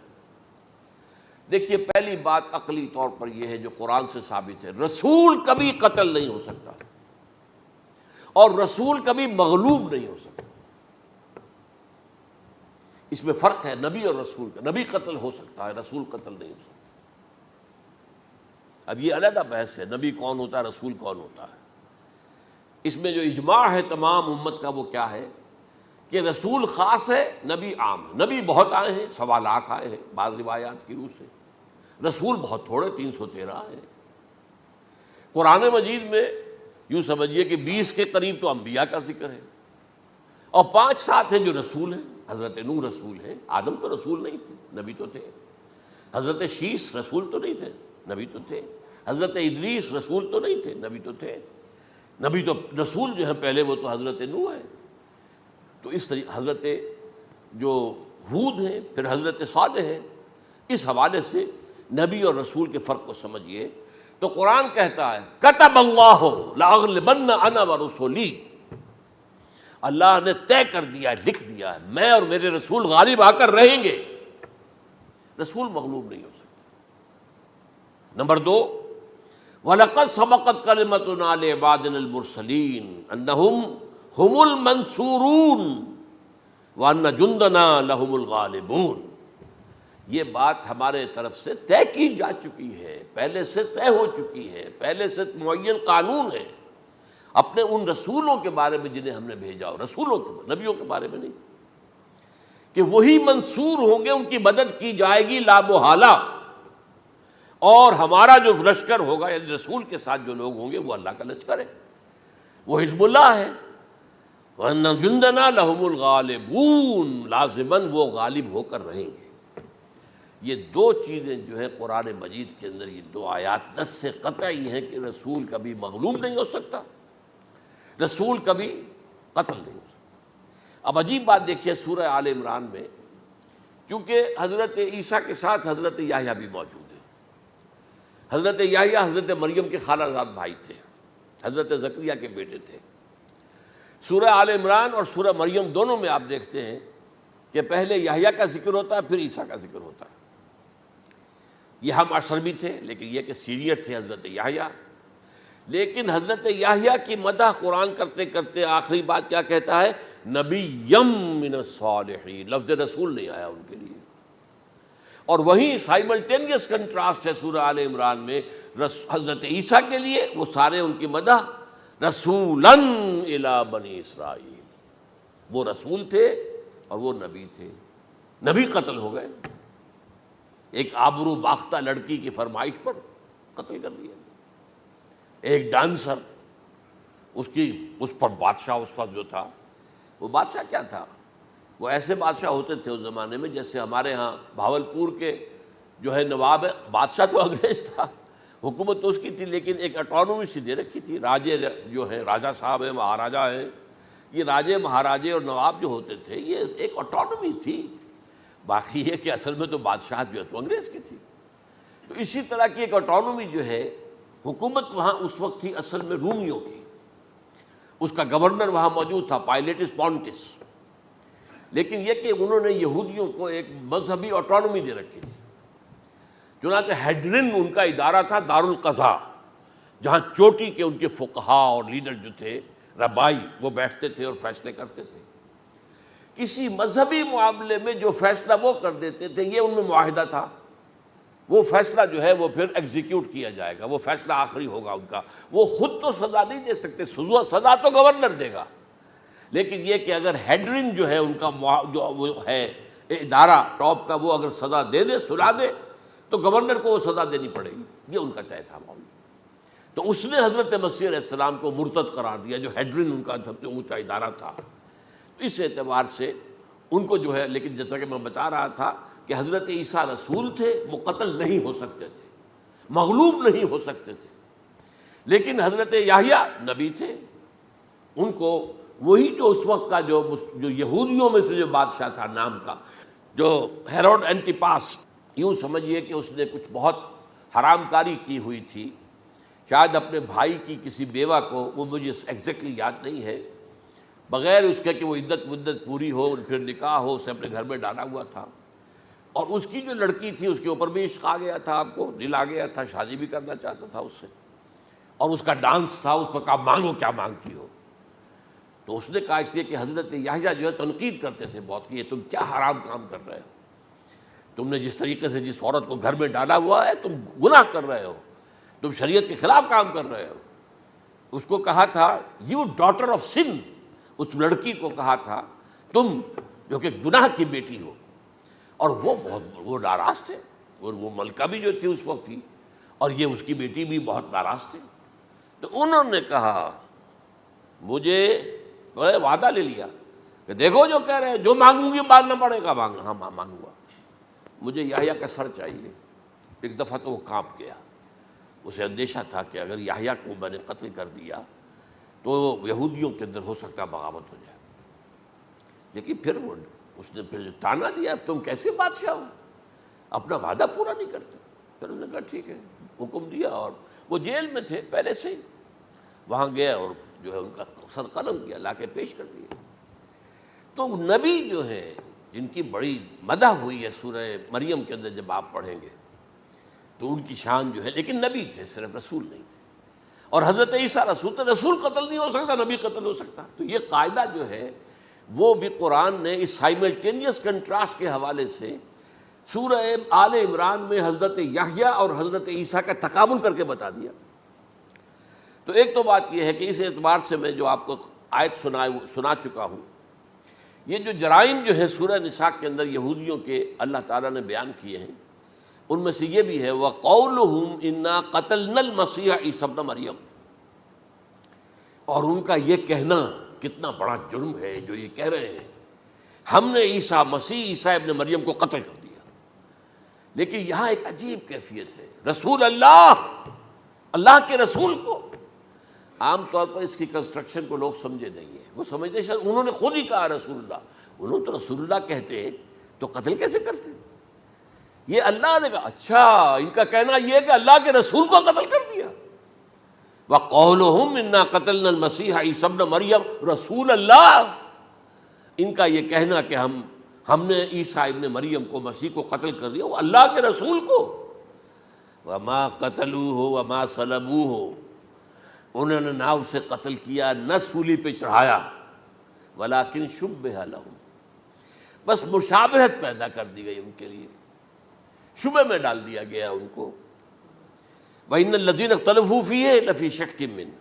دیکھیے پہلی بات عقلی طور پر یہ ہے جو قرآن سے ثابت ہے، رسول کبھی قتل نہیں ہو سکتا، اور رسول کبھی مغلوب نہیں ہو سکتا۔ اس میں فرق ہے نبی اور رسول کا، نبی قتل ہو سکتا ہے، رسول قتل نہیں ہو سکتا۔ اب یہ علیحدہ بحث ہے، نبی کون ہوتا ہے، رسول کون ہوتا ہے۔ اس میں جو اجماع ہے تمام امت کا وہ کیا ہے کہ رسول خاص ہے، نبی عام ہے۔ نبی بہت آئے ہیں، 1.25 لاکھ آئے ہیں بعض روایات کی روح سے، رسول بہت تھوڑے 313 آئے ہیں۔ قرآن مجید میں یوں سمجھیے کہ 20 کے قریب تو انبیاء کا ذکر ہے، اور 5-7 ہیں جو رسول ہیں۔ حضرت نوح رسول ہیں، آدم تو رسول نہیں تھے، نبی تو تھے۔ حضرت شیس رسول تو نہیں تھے، نبی تو تھے۔ حضرت ادریس رسول تو نہیں تھے، نبی تو تھے۔ نبی تو رسول جو ہے پہلے وہ تو حضرت نوح ہے۔ تو اس طریقے حضرت جو ہود ہیں، پھر حضرت صالح ہیں۔ اس حوالے سے نبی اور رسول کے فرق کو سمجھیے تو قرآن کہتا ہے کتب اللہ لاغلبن انا ورسلی، اللہ نے طے کر دیا ہے، لکھ دیا ہے، میں اور میرے رسول غالب آ کر رہیں گے۔ رسول مغلوب نہیں ہو سکتا۔ نمبر 2، وَلَقَدْ سَبَقَتْ كَلِمَتُنَا لِعِبَادِنَا الْمُرْسَلِينَ أَنَّهُمْ هُمُ الْمَنْصُورُونَ وَأَنَّ جُنْدَنَا لَهُمُ الْغَالِبُونَ۔ یہ بات ہمارے طرف سے طے کی جا چکی ہے، پہلے سے طے ہو چکی ہے، پہلے سے معین قانون ہے اپنے ان رسولوں کے بارے میں جنہیں ہم نے بھیجا ہو، رسولوں کے، نبیوں کے بارے میں نہیں، کہ وہی منصور ہوں گے، ان کی مدد کی جائے گی لا محالہ، اور ہمارا جو لشکر ہوگا یعنی رسول کے ساتھ جو لوگ ہوں گے وہ اللہ کا لشکر ہے، وہ حزب اللہ ہے۔ وَأَنَّ جُنْدَنَا لَهُمُ الْغَالِبُونَ، لازماً وہ غالب ہو کر رہیں گے۔ یہ 2 چیزیں جو ہے قرآن مجید کے اندر، یہ 2 آیات نص سے قطعی ہیں کہ رسول کبھی مغلوب نہیں ہو سکتا، رسول کبھی قتل نہیں ہو سکتا۔ اب عجیب بات دیکھیے سورہ آل عمران میں، کیونکہ حضرت عیسیٰ کے ساتھ حضرت یحییٰ بھی موجود ہیں۔ حضرت یحییٰ حضرت مریم کے خالہ زاد بھائی تھے، حضرت زکریا کے بیٹے تھے۔ سورہ آل عمران اور سورہ مریم دونوں میں آپ دیکھتے ہیں کہ پہلے یحییٰ کا ذکر ہوتا ہے، پھر عیسیٰ کا ذکر ہوتا ہے۔ یہ ہم عصر بھی تھے، لیکن یہ کہ سینئر تھے حضرت یحییٰ۔ لیکن حضرت یحییٰ کی مدح قرآن کرتے کرتے آخری بات کیا کہتا ہے؟ نبیم من الصالحین، لفظ رسول نہیں آیا ان کے لیے۔ اور وہیں سائملٹینیس کنٹراسٹ ہے سورہ آل عمران میں حضرت عیسیٰ کے لیے، وہ سارے ان کی مدح رسولاً الی بنی اسرائیل، وہ رسول تھے اور وہ نبی تھے۔ نبی قتل ہو گئے، ایک آبرو باختہ لڑکی کی فرمائش پر قتل کر دیا۔ ایک ڈانسر، اس پر بادشاہ اس وقت جو تھا، وہ بادشاہ کیا تھا؟ وہ ایسے بادشاہ ہوتے تھے اس زمانے میں جیسے ہمارے ہاں بھاولپور کے جو ہے نواب ہے، بادشاہ تو انگریز تھا، حکومت تو اس کی تھی، لیکن ایک اٹانومی سی دے رکھی تھی۔ راجے جو ہیں، راجہ صاحب ہیں، مہاراجہ ہیں، یہ راجے مہاراجے اور نواب جو ہوتے تھے یہ ایک اٹانومی تھی۔ باقی یہ کہ اصل میں تو بادشاہ جو ہے تو انگریز کی تھی۔ تو اسی طرح کی ایک اٹانومی جو ہے حکومت وہاں اس وقت تھی اصل میں رومیوں کی۔ اس کا گورنر وہاں موجود تھا، پائلیٹس پونٹس، لیکن یہ کہ انہوں نے یہودیوں کو ایک مذہبی اٹانومی دے رکھی تھی۔ چنانچہ ہیڈرن ان کا ادارہ تھا، دارالقضاء، جہاں چوٹی کے ان کے فقہاء اور لیڈر جو تھے، ربائی، وہ بیٹھتے تھے اور فیصلے کرتے تھے۔ کسی مذہبی معاملے میں جو فیصلہ وہ کر دیتے تھے، یہ ان میں معاہدہ تھا، وہ فیصلہ جو ہے وہ پھر ایگزیکیوٹ کیا جائے گا، وہ فیصلہ آخری ہوگا ان کا۔ وہ خود تو سزا نہیں دے سکتے، سزا تو گورنر دے گا، لیکن یہ کہ اگر ہیڈرن جو ہے ان کا جو وہ ہے ادارہ ٹاپ کا، وہ اگر سزا دے دے، سلا دے، تو گورنر کو وہ سزا دینی پڑے گی۔ یہ ان کا طے تھا معاملہ۔ تو اس نے حضرت مسیح علیہ السلام کو مرتد قرار دیا، جو ہیڈرن ان کا سب سے اونچا ادارہ تھا۔ تو اس اعتبار سے ان کو جو ہے، لیکن جیسا کہ میں بتا رہا تھا کہ حضرت عیسیٰ رسول تھے، وہ قتل نہیں ہو سکتے تھے، مغلوب نہیں ہو سکتے تھے، لیکن حضرت یحییٰ نبی تھے، ان کو وہی جو اس وقت کا جو یہودیوں میں سے جو بادشاہ تھا نام کا، جو ہیروڈ اینٹیپاس، یوں سمجھیے کہ اس نے کچھ بہت حرام کاری کی ہوئی تھی، شاید اپنے بھائی کی کسی بیوہ کو، وہ مجھے ایگزیکٹلی یاد نہیں ہے، بغیر اس کے کہ وہ عدت مدت پوری ہو پھر نکاح ہو، اسے اپنے گھر میں ڈالا ہوا تھا، اور اس کی جو لڑکی تھی اس کے اوپر بھی عشق آ گیا تھا، آپ کو دل آ گیا تھا، شادی بھی کرنا چاہتا تھا اس سے، اور اس کا ڈانس تھا، اس پر کہا مانگو کیا مانگتی ہو۔ تو اس نے کہا اس لیے کہ حضرت یحییٰ جو ہے تنقید کرتے تھے بہت کہ یہ تم کیا حرام کام کر رہے ہو، تم نے جس طریقے سے جس عورت کو گھر میں ڈالا ہوا ہے تم گناہ کر رہے ہو، تم شریعت کے خلاف کام کر رہے ہو۔ اس کو کہا تھا یو ڈاٹر آف سن، اس لڑکی کو کہا تھا تم جو کہ گناہ کی بیٹی ہو، اور وہ ناراض تھے، اور وہ ملکہ بھی جو تھی اس وقت تھی، اور یہ اس کی بیٹی بھی بہت ناراض تھے۔ تو انہوں نے کہا مجھے وعدہ لے لیا کہ دیکھو جو کہہ رہے ہیں جو مانگوں گی مانگنا پڑے گا، ہاں مانگوں گا، مجھے یحییٰ کا سر چاہیے۔ ایک دفعہ تو وہ کانپ گیا، اسے اندیشہ تھا کہ اگر یحییٰ کو میں نے قتل کر دیا تو یہودیوں کے اندر ہو سکتا بغاوت ہو جائے، لیکن پھر اس نے پھر تانا دیا تم کیسے بادشاہ ہو، اپنا وعدہ پورا نہیں کرتے۔ پھر انہوں نے کہا ٹھیک ہے، حکم دیا، اور وہ جیل میں تھے پہلے سے ہی، وہاں گیا اور جو ہے ان کا سر قلم کیا، لا کے پیش کر دیا۔ تو نبی جو ہیں جن کی بڑی مدح ہوئی ہے سورہ مریم کے اندر جب آپ پڑھیں گے تو ان کی شان جو ہے، لیکن نبی تھے، صرف رسول نہیں تھے۔ اور حضرت عیسیٰ رسول تھے، رسول قتل نہیں ہو سکتا، نبی قتل ہو سکتا۔ تو یہ قاعدہ جو ہے وہ بھی قرآن نے اس سائملٹینیس کنٹراسٹ کے حوالے سے سورہ آل عمران میں حضرت یحییٰ اور حضرت عیسیٰ کا تقابل کر کے بتا دیا۔ تو ایک تو بات یہ ہے کہ اس اعتبار سے میں جو آپ کو آیت سنا چکا ہوں، یہ جو جرائم جو ہے سورہ نساء کے اندر یہودیوں کے اللہ تعالیٰ نے بیان کیے ہیں، ان میں سے یہ بھی ہے وَقَوْلُهُمْ إِنَّا قَتَلْنَا الْمَسِيحَ عِيسَى ابْنَ مَرْيَمَ، اور ان کا یہ کہنا کتنا بڑا جرم ہے جو یہ کہہ رہے ہیں ہم نے عیسیٰ ابن مریم کو قتل کر دیا۔ لیکن یہاں ایک عجیب کیفیت ہے، رسول اللہ کے رسول کو، عام طور پر اس کی کنسٹرکشن کو لوگ سمجھے نہیں ہیں، وہ سمجھتے شاید انہوں نے خود ہی کہا رسول اللہ، انہوں تو رسول اللہ کہتے تو قتل کیسے کرتے؟ یہ اللہ نے کہا، اچھا ان کا کہنا یہ کہ اللہ کے رسول کو قتل کر دیا۔ وَقَوْلُهُمْ إِنَّا قَتَلْنَا الْمَسِيحَ عِيسَى ابْنَ مَرْيَمَ، رسول اللہ، ان کا یہ کہنا کہ ہم نے عیسیٰ ابن مریم کو، مسیح کو قتل کر دیا، وہ اللہ کے رسول کو۔ وَمَا قَتَلُوهُ وَمَا صَلَبُوهُ، انہوں نے نہ اسے قتل کیا نہ سولی پہ چڑھایا، وَلَٰكِن شُبِّهَ لَهُمْ، بس مشابہت پیدا کر دی گئی ان کے لیے، شبہ میں ڈال دیا گیا ان کو۔ وَإِنَّ الَّذِينَ اخْتَلَفُوا فِيهِ لَفِي شَكٍّ مِّنْهُ،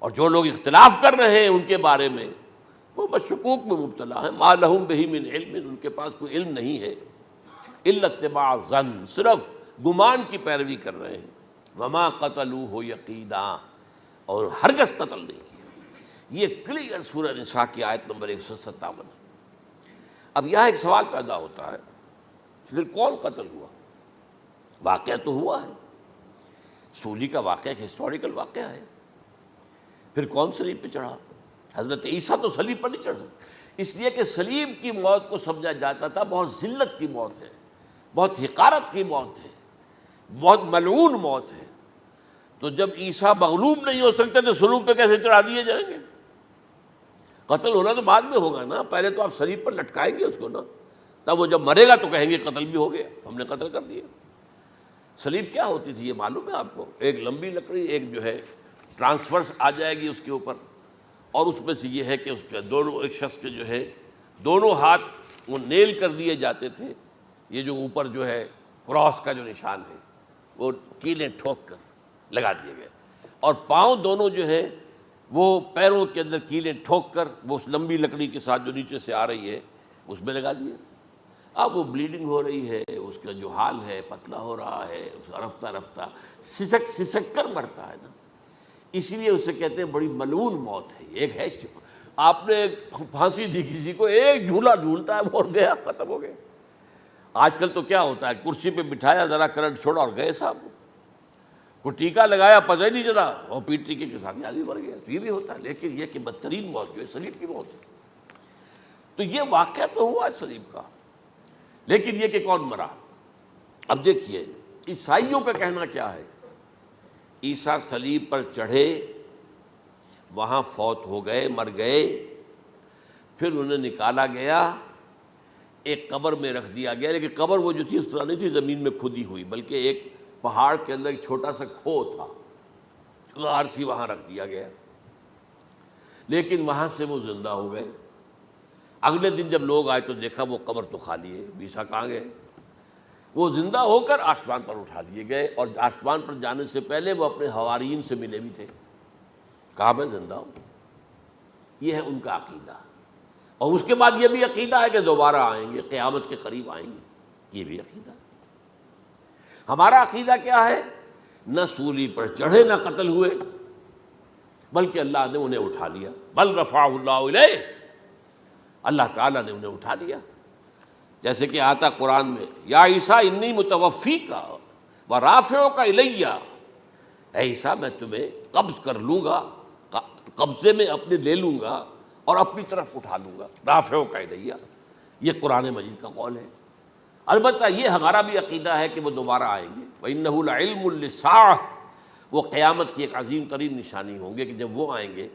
اور جو لوگ اختلاف کر رہے ہیں ان کے بارے میں وہ بس شکوک میں مبتلا ہیں، مَا لَهُم بِهِ مِنْ عِلْمٍ، ان کے پاس کوئی علم نہیں ہے، إِلَّا اتِّبَاعَ الظَّنِّ، صرف گمان کی پیروی کر رہے ہیں۔ وَمَا قَتَلُوهُ يَقِينًا، اور ہرگز قتل نہیں کیا۔ یہ کلیئر سورہ نساء کی آیت نمبر 157 ہے۔ اب یہاں ایک سوال پیدا ہوتا ہے، پھر کون قتل ہوا؟ واقعہ تو ہوا ہے، سولی کا واقعہ ایک ہسٹوریکل واقعہ ہے، پھر کون صلیب پہ چڑھا؟ حضرت عیسیٰ تو صلیب پر نہیں چڑھ سکتے، اس لیے کہ صلیب کی موت کو سمجھا جاتا تھا بہت ذلت کی موت ہے، بہت حقارت کی موت ہے، بہت ملعون موت ہے۔ تو جب عیسیٰ مغلوب نہیں ہو سکتے تو صلیب پہ کیسے چڑھا دیے جائیں گے؟ قتل ہونا تو بعد میں ہوگا نا، پہلے تو آپ صلیب پر لٹکائیں گے اس کو نا، تب وہ جب مرے گا تو کہیں گے قتل بھی ہو گیا، ہم نے قتل کر دیا۔ صلیب کیا ہوتی تھی یہ معلوم ہے آپ کو؟ ایک لمبی لکڑی، ایک جو ہے ٹرانسفرس آ جائے گی اس کے اوپر، اور اس میں سے یہ ہے کہ اس کے دونوں، ایک شخص کے جو ہے دونوں ہاتھ وہ نیل کر دیے جاتے تھے، یہ جو اوپر جو ہے کراس کا جو نشان ہے وہ کیلیں ٹھوک کر لگا دیے گئے، اور پاؤں دونوں جو ہے وہ پیروں کے اندر کیلیں ٹھوک کر وہ اس لمبی لکڑی کے ساتھ جو نیچے سے آ رہی ہے اس میں لگا دیے۔ اب وہ بلیڈنگ ہو رہی ہے، اس کا جو حال ہے پتلا ہو رہا ہے، اس کا رفتہ رفتہ سسک کر مرتا ہے نا، اسی لیے اسے کہتے ہیں بڑی ملعون موت ہے۔ ایک ہے آپ نے پھانسی دی کسی کو، ایک جھولا جھولتا ہے وہ اور گیا، ختم ہو گیا۔ آج کل تو کیا ہوتا ہے، کرسی پہ بٹھایا، ذرا کرنٹ چھوڑا اور گئے صاحب، کو ٹیکا لگایا پتہ ہی نہیں چلا اور پیٹ ٹیکے کے ساتھ آدمی مر گیا، تو یہ بھی ہوتا ہے۔ لیکن یہ کہ بدترین موت جو ہے صلیب کی موت ہے۔ تو یہ واقعہ تو ہوا ہے صلیب کا، لیکن یہ کہ کون مرا؟ اب دیکھیے عیسائیوں کا کہنا کیا ہے، عیسیٰ صلیب پر چڑھے، وہاں فوت ہو گئے، مر گئے، پھر انہیں نکالا گیا، ایک قبر میں رکھ دیا گیا، لیکن قبر وہ جو تھی اس طرح نہیں تھی زمین میں کھودی ہوئی، بلکہ ایک پہاڑ کے اندر ایک چھوٹا سا کھو تھا، غار سی، وہاں رکھ دیا گیا، لیکن وہاں سے وہ زندہ ہو گئے۔ اگلے دن جب لوگ آئے تو دیکھا وہ قبر تو خالی ہے، عیسیٰ کہاں گئے؟ وہ زندہ ہو کر آسمان پر اٹھا دیے گئے، اور آسمان پر جانے سے پہلے وہ اپنے حواریین سے ملے بھی تھے، کہا میں زندہ ہوں۔ یہ ہے ان کا عقیدہ، اور اس کے بعد یہ بھی عقیدہ ہے کہ دوبارہ آئیں گے، قیامت کے قریب آئیں گے، یہ بھی عقیدہ ہے۔ ہمارا عقیدہ کیا ہے؟ نہ سولی پر چڑھے نہ قتل ہوئے، بلکہ اللہ نے انہیں اٹھا لیا، بل رفعہ اللہ الیہ، اللہ تعالیٰ نے انہیں اٹھا لیا۔ جیسے کہ آتا قرآن میں، یا عیسیٰ انی متوفیک ورافعک الیہ، اے عیسیٰ میں تمہیں قبض کر لوں گا، قبضے میں اپنے لے لوں گا اور اپنی طرف اٹھا لوں گا، رافعک الیہ، یہ قرآن مجید کا قول ہے۔ البتہ یہ ہمارا بھی عقیدہ ہے کہ وہ دوبارہ آئیں گے، وَإِنَّهُ لَعِلْمٌ لِلسَّاعَةِ، وہ قیامت کی ایک عظیم ترین نشانی ہوں گے کہ جب وہ آئیں گے،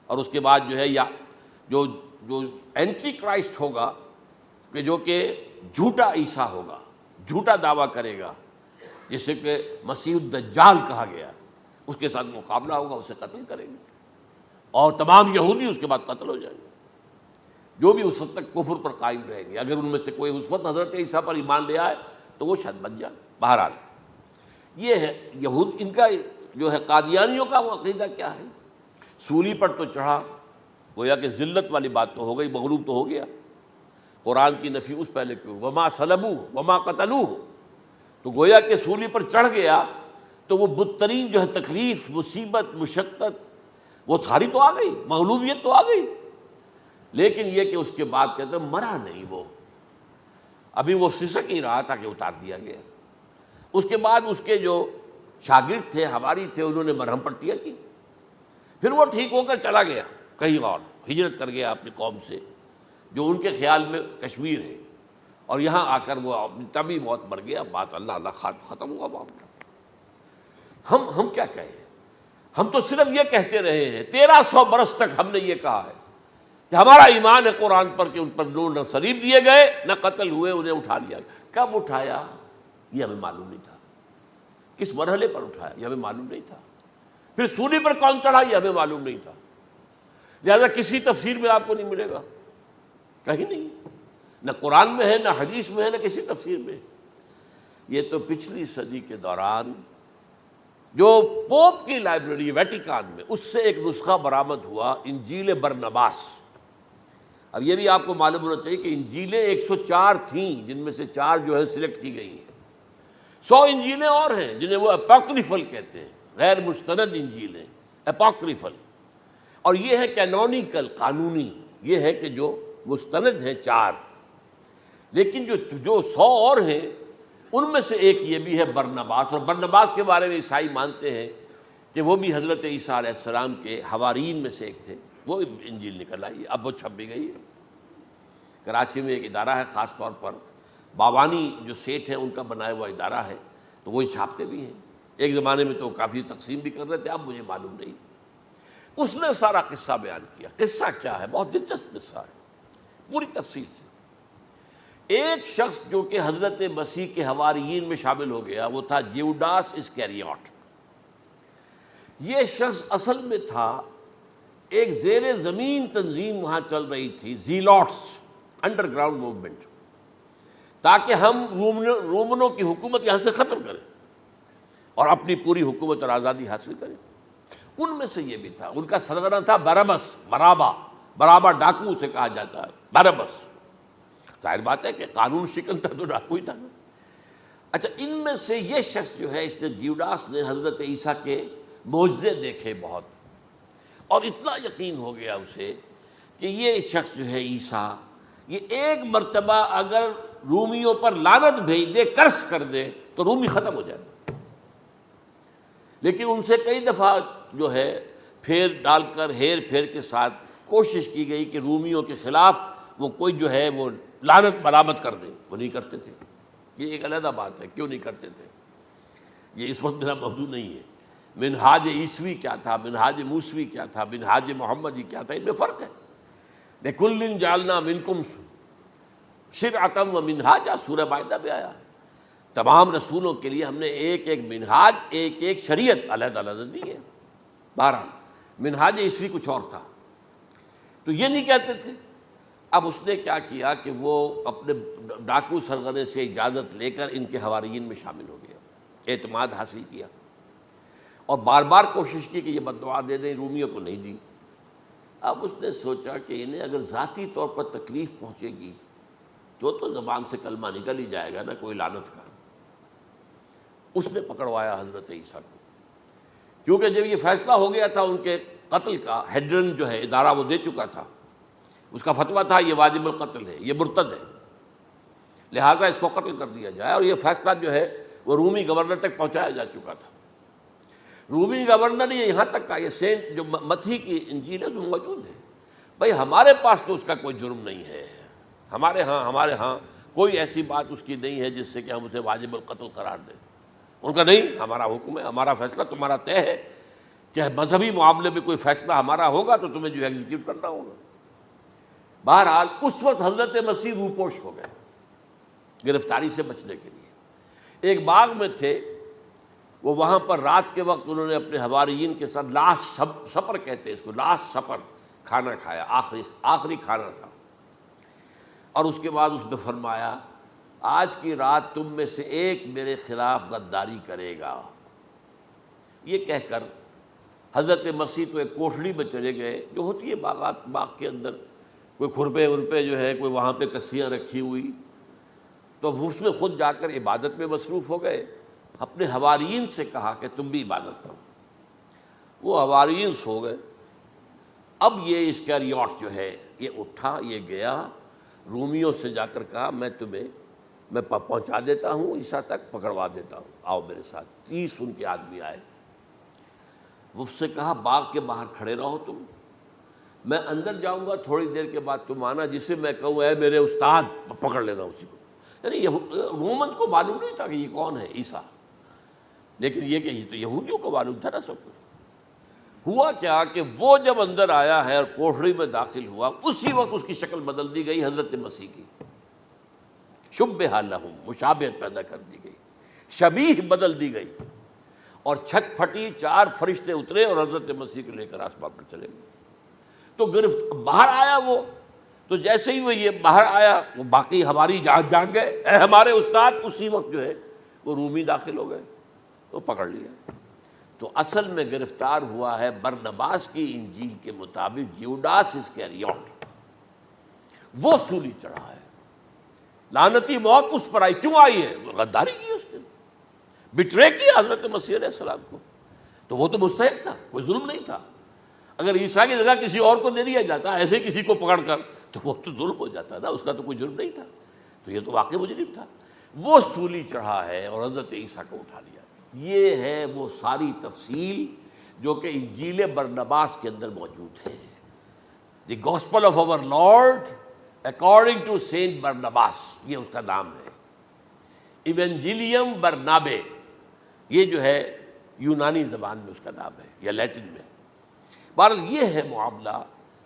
اور اس کے بعد جو ہے یا جو اینٹی کرائسٹ ہوگا کہ جو کہ جھوٹا عیسیٰ ہوگا، جھوٹا دعویٰ کرے گا، جسے کہ مسیح الدجال کہا گیا، اس کے ساتھ مقابلہ ہوگا، اسے قتل کریں گے، اور تمام یہودی اس کے بعد قتل ہو جائیں گے، جو بھی اس وقت تک کفر پر قائم رہیں گے۔ اگر ان میں سے کوئی اس وقت حضرت عیسیٰ پر ایمان لے آئے تو وہ شاید بن جائے۔ بہرحال یہ ہے یہود، ان کا جو ہے قادیانیوں کا وہ عقیدہ کیا ہے، سولی پر تو چڑھا، گویا کہ ذلت والی بات تو ہو گئی، مغلوب تو ہو گیا، قرآن کی نفی اس پہلے کیوں، وما صلبوہ وما قتلوہ، تو گویا کہ سولی پر چڑھ گیا تو وہ بدترین جو ہے تکلیف، مصیبت، مشقت وہ ساری تو آ گئی، مغلوبیت تو آ گئی، لیکن یہ کہ اس کے بعد کہتے ہیں مرا نہیں، وہ ابھی وہ سسک ہی رہا تھا کہ اتار دیا گیا۔ اس کے بعد اس کے جو شاگرد تھے، حواری تھے، انہوں نے مرہم پٹیاں کی، پھر وہ ٹھیک ہو کر چلا گیا کہیں اور، ہجرت کر گیا اپنی قوم سے جو ان کے خیال میں کشمیر ہے، اور یہاں آ کر وہ تبھی موت مر گیا، بات اللہ ختم ہوا معاملہ۔ ہم کیا کہیں، ہم تو صرف یہ کہتے رہے ہیں، 1300 برس تک ہم نے یہ کہا ہے کہ ہمارا ایمان ہے قرآن پر کہ ان پر نہ صلیب دیے گئے نہ قتل ہوئے، انہیں اٹھا لیا گیا۔ کب اٹھایا یہ ہمیں معلوم نہیں تھا، کس مرحلے پر اٹھایا یہ ہمیں معلوم نہیں تھا، پھر سولی پر کون چڑھا یہ ہمیں معلوم نہیں تھا، لہذا کسی تفسیر میں آپ کو نہیں ملے گا، کہیں نہیں، نہ قرآن میں ہے، نہ حدیث میں ہے، نہ کسی تفسیر میں۔ یہ تو پچھلی صدی کے دوران جو پوپ کی لائبریری ویٹیکان میں، اس سے ایک نسخہ برآمد ہوا، انجیل برنباس۔ اب یہ بھی آپ کو معلوم ہونا چاہیے کہ انجیلیں 104 تھیں، جن میں سے 4 جو ہے سلیکٹ کی گئی ہیں، 100 انجیلیں اور ہیں جنہیں وہ اپوکریفل کہتے ہیں، غیر مستند انجیلیں، اپوکریفل، اور یہ ہے کینونیکل، قانونی، یہ ہے کہ جو مستند ہیں 4، لیکن جو 100 اور ہیں ان میں سے ایک یہ بھی ہے برنباس، اور برنباس کے بارے میں عیسائی مانتے ہیں کہ وہ بھی حضرت عیسیٰ علیہ السلام کے حواریین میں سے ایک تھے، وہ انجیل نکل آئی، اب وہ چھپ بھی گئی ہے۔ کراچی میں ایک ادارہ ہے خاص طور پر، باوانی جو سیٹھ ہیں ان کا بنایا ہوا ادارہ ہے، تو وہی چھاپتے بھی ہیں، ایک زمانے میں تو کافی تقسیم بھی کر رہے تھے، اب مجھے معلوم نہیں۔ اس نے سارا قصہ بیان کیا۔ قصہ کیا ہے؟ بہت دلچسپ قصہ ہے، پوری تفصیل سے۔ ایک شخص جو کہ حضرت مسیح کے حواریین میں شامل ہو گیا، وہ تھا جیوڈاس اسکریوٹ۔ یہ شخص اصل میں تھا ایک زیر زمین تنظیم وہاں چل رہی تھی، زیلوٹس، انڈر گراؤنڈ موومنٹ، تاکہ ہم رومنوں کی حکومت یہاں سے ختم کریں اور اپنی پوری حکومت اور آزادی حاصل کریں۔ ان میں سے یہ بھی تھا، ان کا سرغنہ تھا برابس، برابا ڈاکو اسے کہا جاتا ہے، برابس۔ ظاہر بات ہے کہ قانون شکن تھا تو ڈاکو ہی تھا۔ اچھا، ان میں سے یہ شخص جو ہے، اس نے جیوڈاس نے حضرت عیسیٰ کے معجزے دیکھے بہت، اور اتنا یقین ہو گیا اسے کہ یہ شخص جو ہے عیسیٰ، یہ ایک مرتبہ اگر رومیوں پر لعنت بھیج دے، کرس کر دے، تو رومی ختم ہو جائے۔ لیکن ان سے کئی دفعہ جو ہے پھیر ڈال کر، ہیر پھیر کے ساتھ کوشش کی گئی کہ رومیوں کے خلاف وہ کوئی جو ہے وہ لعنت برآمد کر دے، وہ نہیں کرتے تھے۔ یہ ایک علیحدہ بات ہے، کیوں نہیں کرتے تھے، یہ اس وقت میرا موضوع نہیں ہے۔ منہاج عیسوی کیا تھا، منہاج موسوی کیا تھا، منہاج محمدی کیا تھا، ان میں فرق ہے۔ لِكُلٍّ جَعَلْنَا مِنْكُمْ شِرْعَةً وَمِنْہاجًا، سورہ مائدہ میں آیا ہے، تمام رسولوں کے لیے ہم نے ایک ایک منہاج، ایک ایک شریعت علیحدہ علیحدہ دی ہے۔ بہرحال منہاج عیسوی کچھ اور تھا، تو یہ نہیں کہتے تھے۔ اب اس نے کیا کیا کہ وہ اپنے ڈاکو سرغنے سے اجازت لے کر ان کے حواریین میں شامل ہو گیا، اعتماد حاصل کیا، اور بار بار کوشش کی کہ یہ بددعا دے دیں، رومیوں کو نہیں دی۔ اب اس نے سوچا کہ انہیں اگر ذاتی طور پر تکلیف پہنچے گی تو زبان سے کلمہ نکل ہی جائے گا نا کوئی لعنت کا۔ اس نے پکڑوایا حضرت عیسیٰ کو، کیونکہ جب یہ فیصلہ ہو گیا تھا ان کے قتل کا ہیڈرن جو ہے ادارہ وہ دے چکا تھا، اس کا فتویٰ تھا یہ واجب القتل ہے، یہ مرتد ہے، لہٰذا اس کو قتل کر دیا جائے، اور یہ فیصلہ جو ہے وہ رومی گورنر تک پہنچایا جا چکا تھا۔ رومی گورنر نے یہاں تک کہا، یہ سینٹ جو متی کی انجیل ہے اس میں موجود ہے، بھائی ہمارے پاس تو اس کا کوئی جرم نہیں ہے، ہمارے ہاں کوئی ایسی بات اس کی نہیں ہے جس سے کہ ہم اسے واجب القتل قرار دیں۔ ان کا نہیں، ہمارا حکم ہے، ہمارا فیصلہ تمہارا طے ہے، چاہے مذہبی معاملے میں کوئی فیصلہ ہمارا ہوگا تو تمہیں جو ایگزیکیوٹ کرنا ہوگا۔ بہرحال اس وقت حضرت مسیح روپوش ہو گئے گرفتاری سے بچنے کے لیے، ایک باغ میں تھے وہ، وہاں پر رات کے وقت انہوں نے اپنے حواریین کے ساتھ لاسٹ سپر کہتے ہیں اس کو، لاسٹ سپر کھانا کھایا، آخری کھانا تھا، اور اس کے بعد اس نے فرمایا آج کی رات تم میں سے ایک میرے خلاف غداری کرے گا۔ یہ کہہ کر حضرت مسیح تو ایک کوٹھڑی میں چلے گئے جو ہوتی ہے باغ کے اندر، کوئی کھرپے ورپے جو ہے، کوئی وہاں پہ کسیاں رکھی ہوئی، تو اس میں خود جا کر عبادت میں مصروف ہو گئے۔ اپنے حواریین سے کہا کہ تم بھی عبادت کرو، وہ حواریین سو گئے۔ اب یہ اسکریوٹ جو ہے یہ اٹھا، یہ گیا رومیوں سے جا کر کہا میں پہنچا دیتا ہوں عیسیٰ تک، پکڑوا دیتا ہوں، آؤ میرے ساتھ۔ 30 ان کے آدمی آئے، وہ اس سے کہا باغ کے باہر کھڑے رہو تم، میں اندر جاؤں گا، تھوڑی دیر کے بعد تم آنا، جسے میں کہوں اے میرے استاد، پکڑ لینا اسی کو۔ یعنی رومنز کو معلوم نہیں تھا کہ یہ کون ہے عیسیٰ، لیکن یہ کہ یہ تو یہودیوں کو معلوم تھا نا سب کچھ۔ ہوا کیا کہ وہ جب اندر آیا ہے اور کوٹھڑی میں داخل ہوا، اسی وقت اس کی شکل بدل دی گئی حضرت مسیح کی، شبہ لہم، مشابہت پیدا کر دی گئی، شبیہ بدل دی گئی، اور چھت پھٹی، 4 فرشتے اترے اور حضرت مسیح کو لے کر آسمان پر چلے گئے۔ تو باہر آیا وہ، تو جیسے ہی وہ یہ باہر آیا، وہ باقی ہماری جان گئے اے ہمارے استاد، اسی وقت جو ہے وہ رومی داخل ہو گئے، تو پکڑ لیا۔ تو اصل میں گرفتار ہوا ہے برنباس کی انجیل کے مطابق یوڈاس اسکریوٹ، وہ سولی چڑھا ہے۔ لعنتی موت اس پر آئی، کیوں آئی ہے؟ غداری کی اس نے، بٹرے کیا حضرت مسیح علیہ السلام کو، تو وہ تو مستحق تھا، کوئی ظلم نہیں تھا۔ اگر عیسیٰ کی جگہ کسی اور کو دے دیا جاتا ایسے کسی کو پکڑ کر، تو وہ تو ظلم ہو جاتا نا، اس کا تو کوئی جرم نہیں تھا، تو یہ تو واقعی مجرم تھا۔ وہ سولی چڑھا ہے اور حضرت عیسیٰ کو اٹھا لیا۔ یہ ہے وہ ساری تفصیل جو کہ انجیل برنباس کے اندر موجود ہے۔ The gospel of our Lord according to Saint Barnabas, یہ اس کا نام ہے۔ ایونجیلیم برنابے، یہ جو ہے یونانی زبان میں اس کا نام ہے، یا لیٹن میں۔ بہرحال یہ ہے معاملہ۔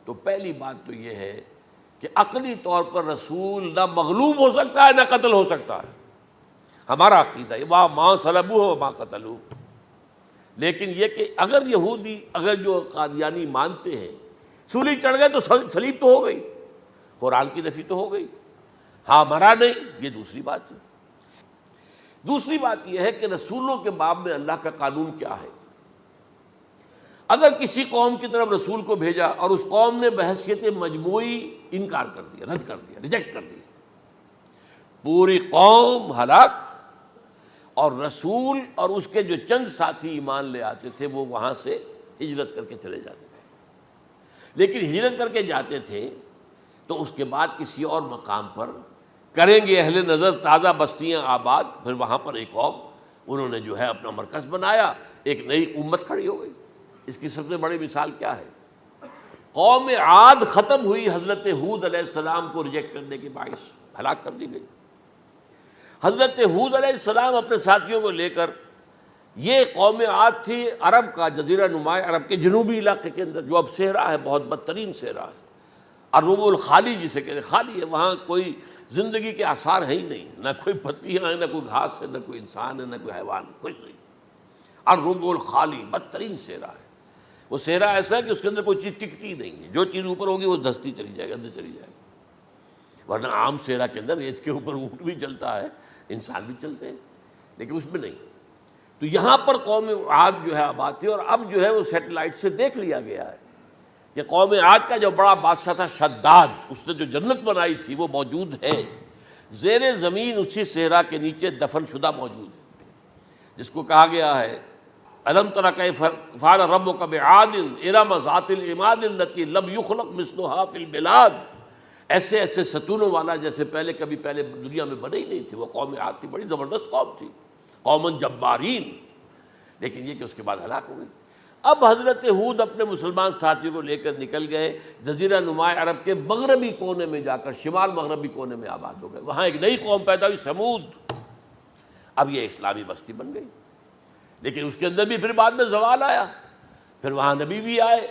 تو پہلی بات تو یہ ہے کہ عقلی طور پر رسول نہ مغلوب ہو سکتا ہے نہ قتل ہو سکتا ہے، ہمارا عقیدہ ہے، ماں صلبوہ وما قتلوہ۔ لیکن یہ کہ اگر یہودی، اگر جو قادیانی مانتے ہیں سولی چڑھ گئے تو صلیب تو ہو گئی، قرآن کی نفی تو ہو گئی، ہاں مرا نہیں، یہ دوسری بات ہے۔ دوسری بات یہ ہے کہ رسولوں کے باب میں اللہ کا قانون کیا ہے۔ اگر کسی قوم کی طرف رسول کو بھیجا اور اس قوم نے بحیثیت مجموعی انکار کر دیا، رد کر دیا، ریجیکٹ کر دیا، پوری قوم ہلاک، اور رسول اور اس کے جو چند ساتھی ایمان لے آتے تھے وہ وہاں سے ہجرت کر کے چلے جاتے تھے۔ لیکن ہجرت کر کے جاتے تھے تو اس کے بعد کسی اور مقام پر کریں گے اہل نظر تازہ بستیاں آباد، پھر وہاں پر ایک قوم انہوں نے جو ہے اپنا مرکز بنایا، ایک نئی امت کھڑی ہو گئی۔ اس کی سب سے بڑی مثال کیا ہے؟ قوم عاد ختم ہوئی حضرت ہود علیہ السلام کو ریجیکٹ کرنے کے باعث، ہلاک کر دی گئی۔ حضرت ہود علیہ السلام اپنے ساتھیوں کو لے کر، یہ قوم عاد تھی عرب کا جزیرہ نما، عرب کے جنوبی علاقے کے اندر، جو اب صحرا ہے، بہت بدترین صحرا ہے، الربع الخالی جسے کہتے ہیں، خالی ہے، وہاں کوئی زندگی کے آثار ہے ہی نہیں، نہ کوئی پتیاں ہیں، نہ کوئی گھاس ہے، نہ کوئی انسان ہے، نہ کوئی حیوان، کچھ نہیں۔ الربع الخالی، بدترین صحرا ہے۔ وہ صحرا ایسا ہے کہ اس کے اندر کوئی چیز ٹکتی نہیں ہے، جو چیز اوپر ہوگی وہ دھستی چلی جائے گی، اندر چلی جائے گی۔ ورنہ عام صحرا کے اندر ریت کے اوپر اونٹ بھی چلتا ہے، انسان بھی چلتے ہیں، لیکن اس میں نہیں۔ تو یہاں پر قوم عاد جو ہے آباد تھی، اور اب جو ہے وہ سیٹلائٹ سے دیکھ لیا گیا ہے کہ قوم عاد کا جو بڑا بادشاہ تھا شداد، اس نے جو جنت بنائی تھی وہ موجود ہے، زیر زمین اسی صحرا کے نیچے دفن شدہ موجود ہے، جس کو کہا گیا ہے الم تر کیف فعل ربک بعاد ارم ذات العماد التی لم یخلق مثلها فی البلاد، ایسے ایسے ستونوں والا جیسے پہلے دنیا میں بنے ہی نہیں تھے۔ وہ قوم عاد تھی، بڑی زبردست قوم تھی، قوم جبارین، لیکن یہ کہ اس کے بعد ہلاک ہو گئی۔ اب حضرت ہود اپنے مسلمان ساتھیوں کو لے کر نکل گئے، جزیرہ نما عرب کے مغربی کونے میں جا کر، شمال مغربی کونے میں آباد ہو گئے۔ وہاں ایک نئی قوم پیدا ہوئی، سمود۔ اب یہ اسلامی بستی بن گئی، لیکن اس کے اندر بھی پھر بعد میں زوال آیا، پھر وہاں نبی بھی آئے،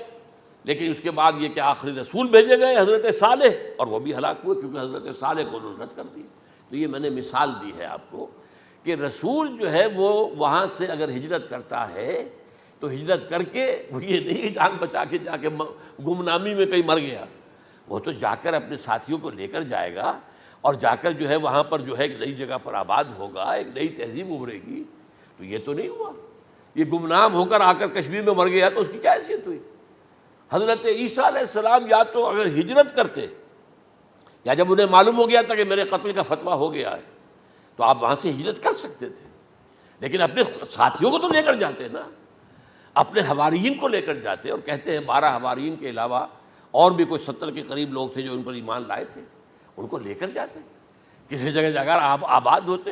لیکن اس کے بعد یہ کہ آخری رسول بھیجے گئے حضرت صالح، اور وہ بھی ہلاک ہوئے کیونکہ حضرت صالح کو انہوں نے رد کر دیا۔ تو یہ میں نے مثال دی ہے آپ کو کہ رسول جو ہے وہ وہاں سے اگر ہجرت کرتا ہے تو ہجرت کر کے وہ یہ نہیں جان بچا کے جا کے گمنامی میں کہیں مر گیا، وہ تو جا کر اپنے ساتھیوں کو لے کر جائے گا، اور جا کر جو ہے وہاں پر جو ہے ایک نئی جگہ پر آباد ہوگا، ایک نئی تہذیب ابھرے گی۔ تو یہ تو نہیں ہوا، یہ گمنام ہو کر آ کر کشمیر میں مر گیا تو اس کی کیا حیثیت ہوئی؟ حضرت عیسیٰ علیہ السلام یا تو اگر ہجرت کرتے، یا جب انہیں معلوم ہو گیا تھا کہ میرے قتل کا فتویٰ ہو گیا ہے، تو آپ وہاں سے ہجرت کر سکتے تھے، لیکن اپنے ساتھیوں کو تو لے کر جاتے نا، اپنے حواریین کو لے کر جاتے، اور کہتے ہیں 12 حواریین کے علاوہ اور بھی کوئی 70 کے قریب لوگ تھے جو ان پر ایمان لائے تھے، ان کو لے کر جاتے، کسی جگہ جا کر آباد ہوتے،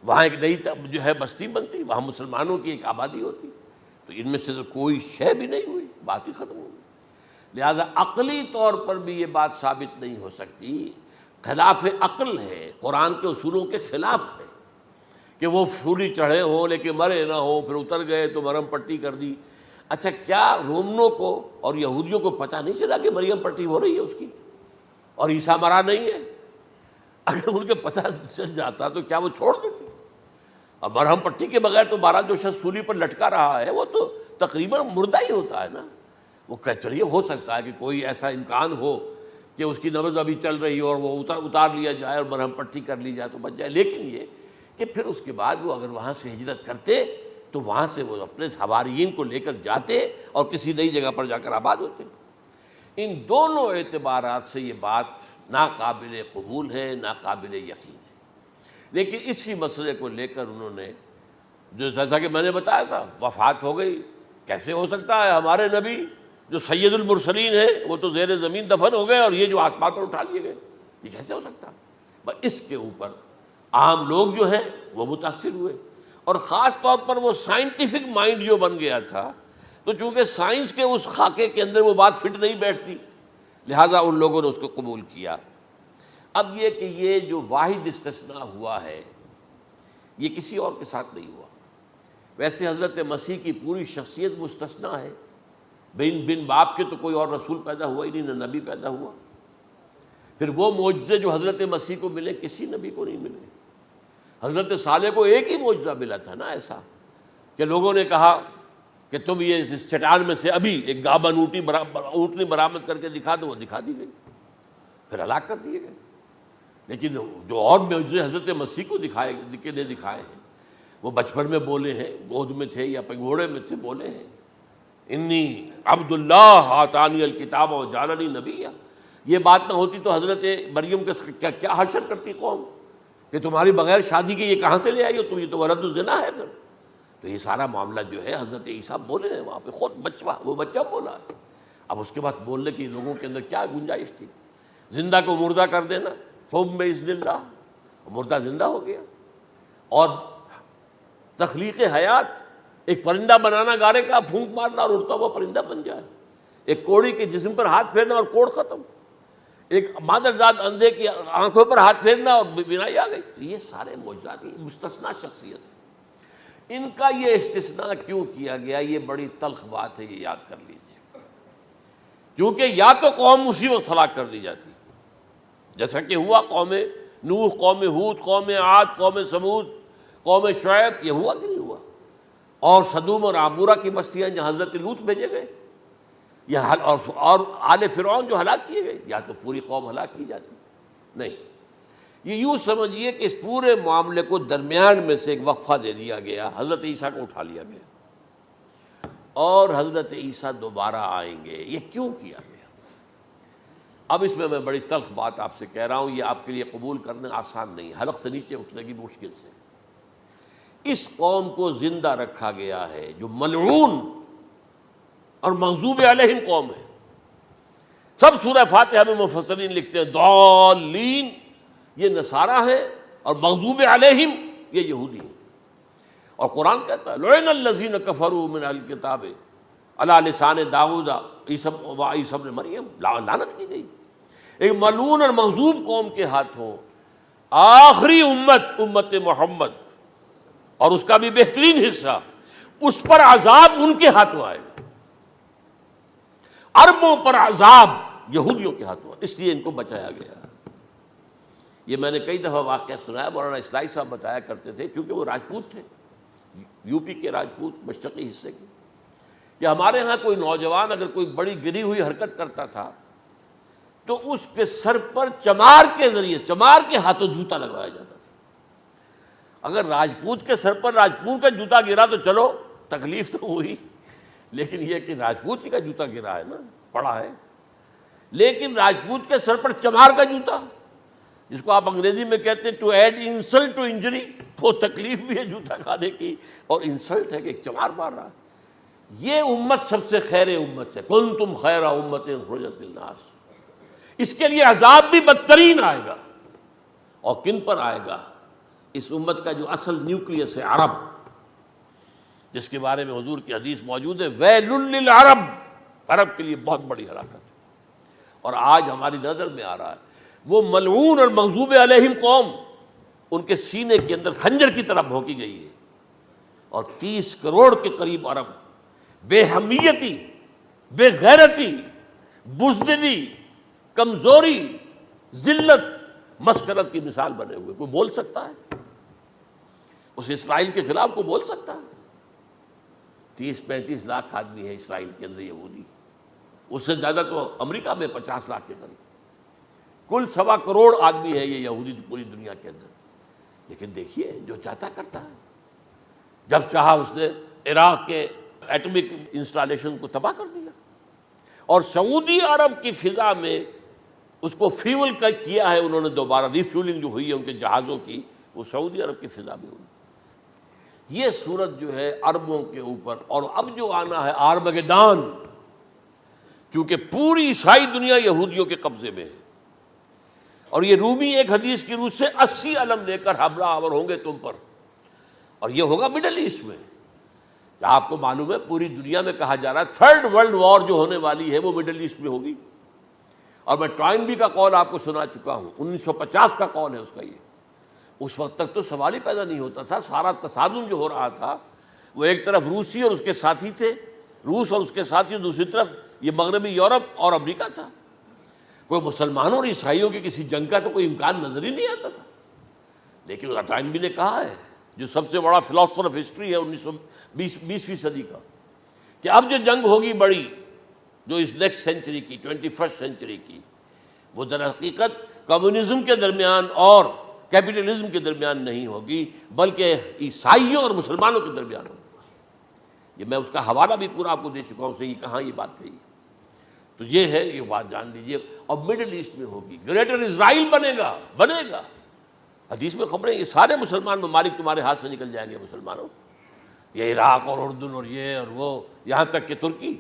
وہاں ایک نئی جو ہے بستی بنتی، وہاں مسلمانوں کی ایک آبادی ہوتی۔ تو ان میں سے تو کوئی شے بھی نہیں ہوئی، بات ہی ختم ہو گئی۔ لہذا عقلی طور پر بھی یہ بات ثابت نہیں ہو سکتی، خلاف عقل ہے، قرآن کے اصولوں کے خلاف ہے کہ وہ پھولی چڑھے ہوں لیکن مرے نہ ہوں، پھر اتر گئے تو مرہم پٹی کر دی۔ اچھا، کیا رومنوں کو اور یہودیوں کو پتہ نہیں چلا کہ مریم پٹی ہو رہی ہے اس کی اور عیسیٰ مرا نہیں ہے؟ اگر ان کے پتہ چل جاتا تو کیا وہ چھوڑ دیتے؟ اب مرہم پٹی کے بغیر تو 12 جو شخص سولی پر لٹکا رہا ہے وہ تو تقریباً مردہ ہی ہوتا ہے نا۔ وہ چلیے ہو سکتا ہے کہ کوئی ایسا امکان ہو کہ اس کی نبض ابھی چل رہی ہو اور وہ اتار لیا جائے اور مرہم پٹی کر لی جائے تو بچ جائے، لیکن یہ کہ پھر اس کے بعد وہ اگر وہاں سے ہجرت کرتے تو وہاں سے وہ اپنے حواریین کو لے کر جاتے اور کسی نئی جگہ پر جا کر آباد ہوتے۔ ان دونوں اعتبارات سے یہ بات ناقابل قبول ہے، ناقابل یقین ہے۔ لیکن اسی مسئلے کو لے کر انہوں نے، جو جیسا کہ میں نے بتایا تھا، وفات ہو گئی، کیسے ہو سکتا ہے ہمارے نبی جو سید المرسلین ہے وہ تو زیر زمین دفن ہو گئے اور یہ جو آسمان پر اٹھا لیے گئے، یہ کیسے ہو سکتا؟ بس اس کے اوپر عام لوگ جو ہیں وہ متاثر ہوئے، اور خاص طور پر وہ سائنٹیفک مائنڈ جو بن گیا تھا، تو چونکہ سائنس کے اس خاکے کے اندر وہ بات فٹ نہیں بیٹھتی، لہٰذا ان لوگوں نے اس کو قبول کیا۔ اب یہ کہ یہ جو واحد استثناء ہوا ہے یہ کسی اور کے ساتھ نہیں ہوا۔ ویسے حضرت مسیح کی پوری شخصیت مستثنیٰ ہے، بن باپ کے تو کوئی اور رسول پیدا ہوا ہی نہیں، نہ نبی پیدا ہوا۔ پھر وہ معجزے جو حضرت مسیح کو ملے کسی نبی کو نہیں ملے۔ حضرت صالح کو ایک ہی معجزہ ملا تھا نا ایسا کہ لوگوں نے کہا کہ تم یہ اس چٹان میں سے ابھی ایک گابن اونٹنی برآمد کر کے دکھا دو، وہ دکھا دی گئی، پھر ہلاک کر دیے گئے۔ لیکن جو اور معجزے حضرت مسیح کو دکھائے ہیں وہ بچپن میں بولے ہیں، گود میں تھے یا پگھوڑے میں تھے، بولے ہیں انی عبد اللہ آتانی الکتاب و جعلنی نبیا۔ یہ بات نہ ہوتی تو حضرت مریم کے کیا حشر کرتی قوم کہ تمہاری بغیر شادی کے یہ کہاں سے لے آئی ہو تم، یہ تو ولد الزنا ہے۔ پھر تو یہ سارا معاملہ جو ہے حضرت عیسیٰ بولے ہیں وہاں پہ، خود وہ بچہ بولا ہے۔ اب اس کے بعد بولنے کی لوگوں کے اندر کیا گنجائش تھی؟ زندہ کو مردہ کر دینا، ثم باذن اللہ، مردہ زندہ ہو گیا، اور تخلیق حیات، ایک پرندہ بنانا گارے کا، پھونک مارنا اور اڑتا ہوا پرندہ بن جائے، ایک کوڑی کے جسم پر ہاتھ پھیرنا اور کوڑ ختم، ایک مادرزاد اندھے کی آنکھوں پر ہاتھ پھیرنا اور بینائی آ گئی۔ یہ سارے معجزات مستثنیٰ شخصیت ہیں۔ ان کا یہ استثناء کیوں کیا گیا، یہ بڑی تلخ بات ہے، یہ یاد کر لیجیے، کیونکہ یا تو قوم اسی وقت ہلاک کر دی جاتی جیسا کہ ہوا قوم نوح، قوم ہود، قوم عاد، قوم سمود، قوم شعیب، یہ ہوا کہ نہیں ہوا؟ اور سدوم اور عمورہ کی بستیاں جہاں حضرت لوط بھیجے گئے، اور آل فرعون جو ہلاک کیے گئے، یا تو پوری قوم ہلاک کی جاتی؟ نہیں، یہ یوں سمجھیے کہ اس پورے معاملے کو درمیان میں سے ایک وقفہ دے دیا گیا، حضرت عیسیٰ کو اٹھا لیا گیا، اور حضرت عیسیٰ دوبارہ آئیں گے۔ یہ کیوں کیا گیا؟ اب اس میں بڑی تلخ بات آپ سے کہہ رہا ہوں، یہ آپ کے لیے قبول کرنا آسان نہیں، حلق سے نیچے اٹھنے کی مشکل سے۔ اس قوم کو زندہ رکھا گیا ہے جو ملعون اور مغضوب علیہم قوم ہے۔ سب سورہ فاتحہ میں مفسرین لکھتے ہیں ضالین یہ نصارہ ہیں اور مغضوب علیہم یہ یہودی ہیں، اور قرآن کہتا ہے لعن الذین کفروا من اہل الکتاب علی لسان داؤد وعیسی ابن مریم، لعنت کی گئی ایک ملعون اور مغضوب قوم کے ہاتھوں آخری امت محمد، اور اس کا بھی بہترین حصہ، اس پر عذاب ان کے ہاتھوں آئے گا، عربوں پر عذاب یہودیوں کے ہاتھوں، اس لیے ان کو بچایا گیا۔ یہ میں نے کئی دفعہ واقعہ سنایا، مولانا اصلاحی صاحب بتایا کرتے تھے، کیونکہ وہ راجپوت تھے، یو پی کے راجپوت مشرقی حصے کے، کہ ہمارے ہاں کوئی نوجوان اگر کوئی بڑی گری ہوئی حرکت کرتا تھا تو اس کے سر پر چمار کے ذریعے، چمار کے ہاتھوں جوتا لگوایا جاتا تھا۔ اگر راجپوت کے سر پر راجپوت کا جوتا گرا تو چلو تکلیف تو ہوئی، لیکن یہ کہ راجپوت کا جوتا گرا ہے نا، پڑا ہے، لیکن راجپوت کے سر پر چمار کا جوتا، جس کو آپ انگریزی میں کہتے ہیں to add insult to injury, وہ تکلیف بھی ہے جوتا کھانے کی اور انسلٹ ہے کہ ایک چمار مار رہا ہے۔ یہ امت سب سے خیر امت ہے، کنتم خیر امت اخرجت للناس، اس کے لیے عذاب بھی بدترین آئے گا، اور کن پر آئے گا؟ اس امت کا جو اصل نیوکلیس ہے عرب، جس کے بارے میں حضور کی حدیث موجود ہے ویل للعرب، عرب کے لیے بہت بڑی ہلاکت ہے۔ اور آج ہماری نظر میں آ رہا ہے وہ ملعون اور مغضوب علیہم قوم ان کے سینے کے اندر خنجر کی طرح بھونکی گئی ہے، اور 30 کروڑ کے قریب عرب بے حمیتی، بے غیرتی، بزدلی، کمزوری، ذلت، مسکرت کی مثال بنے ہوئے۔ کوئی بول سکتا ہے اس اسرائیل کے خلاف؟ کوئی بول سکتا ہے؟ 30-35 لاکھ آدمی ہے اسرائیل کے اندر یہودی، اس سے زیادہ تو امریکہ میں 50 لاکھ کے قریب، کل 1.25 کروڑ آدمی ہے یہ یہودی پوری دنیا کے اندر۔ لیکن دیکھیے جو چاہتا کرتا ہے، جب چاہا اس نے عراق کے ایٹمک انسٹالیشن کو تباہ کر دیا، اور سعودی عرب کی فضا میں اس کو فیول کیا ہے انہوں نے، دوبارہ ری فیولنگ جو ہوئی ہے ان کے جہازوں کی، وہ سعودی عرب کی فضا میں ہوئی۔ یہ صورت جو ہے عربوں کے اوپر، اور اب جو آنا ہے آرمگدان، کیونکہ پوری عیسائی دنیا یہودیوں کے قبضے میں ہے، اور یہ رومی ایک حدیث کی روح سے 80 علم لے کر حملہ آور ہوں گے تم پر، اور یہ ہوگا مڈل ایسٹ میں۔ آپ کو معلوم ہے پوری دنیا میں کہا جا رہا ہے 3rd ورلڈ وار جو ہونے والی ہے وہ مڈل ایسٹ میں ہوگی، اور میں ٹوائنبی کا قول آپ کو سنا چکا ہوں، 1950 کا قول ہے اس کا۔ یہ اس وقت تک تو سوال ہی پیدا نہیں ہوتا تھا، سارا تصادم جو ہو رہا تھا وہ ایک طرف روسی اور اس کے ساتھی تھے، روس اور اس کے ساتھی، دوسری طرف یہ مغربی یورپ اور امریکہ تھا۔ کوئی مسلمانوں اور عیسائیوں کی کسی جنگ کا تو کوئی امکان نظر ہی نہیں آتا تھا۔ لیکن ٹائنبی نے کہا ہے، جو سب سے بڑا فلاسفر آف ہسٹری ہے 20ویں صدی کا، کہ اب جو جنگ ہوگی بڑی، جو اس نیکسٹ سینچری کی، 21st سینچری کی، وہ در حقیقت کمیونزم کے درمیان اور کیپٹلزم کے درمیان نہیں ہوگی، بلکہ عیسائیوں اور مسلمانوں کے درمیان ہوگی۔ یہ میں اس کا حوالہ بھی پورا آپ کو دے چکا ہوں، اس نے یہ کہاں یہ بات کہی، تو یہ ہے، یہ بات جان لیجئے۔ اور مڈل ایسٹ میں ہوگی، گریٹر اسرائیل بنے گا۔ حدیث میں خبریں، یہ سارے مسلمان ممالک تمہارے ہاتھ سے نکل جائیں گے مسلمانوں، یہ عراق اور اردن اور یہ اور وہ، یہاں تک کہ ترکی،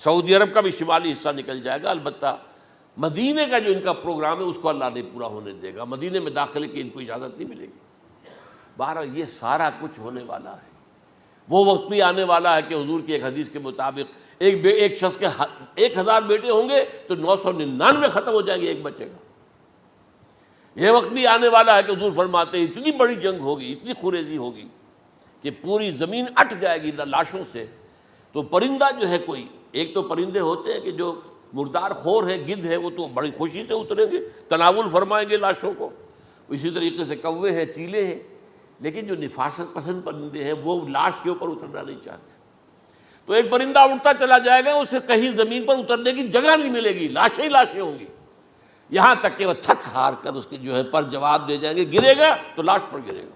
سعودی عرب کا بھی شمالی حصہ نکل جائے گا۔ البتہ مدینے کا جو ان کا پروگرام ہے اس کو اللہ نہیں پورا ہونے دے گا، مدینے میں داخلے کی ان کو اجازت نہیں ملے گی۔ بہرحال یہ سارا کچھ ہونے والا ہے۔ وہ وقت بھی آنے والا ہے کہ حضور کی ایک حدیث کے مطابق ایک شخص کے 1000 بیٹے ہوں گے تو 999 ختم ہو جائیں گے، ایک بچے گا۔ یہ وقت بھی آنے والا ہے کہ حضور فرماتے ہیں اتنی بڑی جنگ ہوگی، اتنی خوریزی ہوگی کہ پوری زمین اٹھ جائے گی لاشوں سے۔ تو پرندہ جو ہے، کوئی ایک تو پرندے ہوتے ہیں کہ جو مردار خور ہے، گدھ ہے، وہ تو بڑی خوشی سے اتریں گے، تناول فرمائیں گے لاشوں کو۔ اسی طریقے سے کوے ہیں، چیلے ہیں، لیکن جو نفاست پسند پرندے ہیں وہ لاش کے اوپر اترنا نہیں چاہتے۔ تو ایک پرندہ اڑتا چلا جائے گا، اسے کہیں زمین پر اترنے کی جگہ نہیں ملے گی، لاشیں ہی لاشیں ہوں گی، یہاں تک کہ وہ تھک ہار کر اس کے جو ہے پر جواب دے جائیں گے، گرے گا تو لاش پر گرے گا۔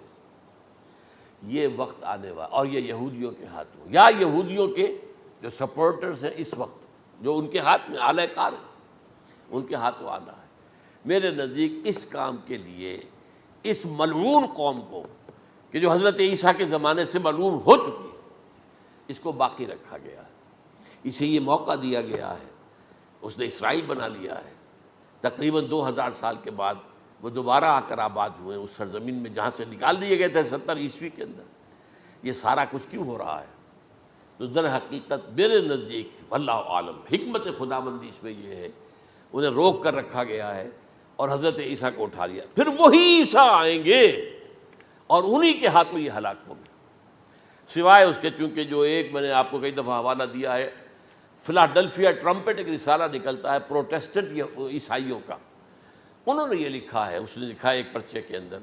یہ وقت آنے والا، اور یہ یہودیوں کے ہاتھوں، یا یہودیوں کے جو سپورٹرز ہیں اس وقت، جو ان کے ہاتھ میں اعلی کار ہیں، ان کے ہاتھوں آنا ہے۔ میرے نزدیک اس کام کے لیے اس ملعون قوم کو کہ جو حضرت عیسیٰ کے زمانے سے معلوم ہو چکی ہے، اس کو باقی رکھا گیا ہے، اسے یہ موقع دیا گیا ہے، اس نے اسرائیل بنا لیا ہے۔ تقریباً 2000 سال کے بعد وہ دوبارہ آ کر آباد ہوئے اس سرزمین میں جہاں سے نکال دیے گئے تھے 70 عیسوی کے اندر۔ یہ سارا کچھ کیوں ہو رہا ہے؟ تو در حقیقت میرے نزدیک واللہ عالم حکمت خداوندی اس میں یہ ہے، انہیں روک کر رکھا گیا ہے اور حضرت عیسیٰ کو اٹھا لیا، پھر وہی عیسیٰ آئیں گے اور انہی کے ہاتھ میں یہ ہلاک ہوں گے۔ سوائے اس کے چونکہ جو ایک میں نے آپ کو کئی دفعہ حوالہ دیا ہے، فلاڈلفیا ٹرمپٹ ایک رسالہ نکلتا ہے پروٹیسٹنٹ عیسائیوں کا، انہوں نے یہ لکھا ہے، اس نے لکھا ہے ایک پرچے کے اندر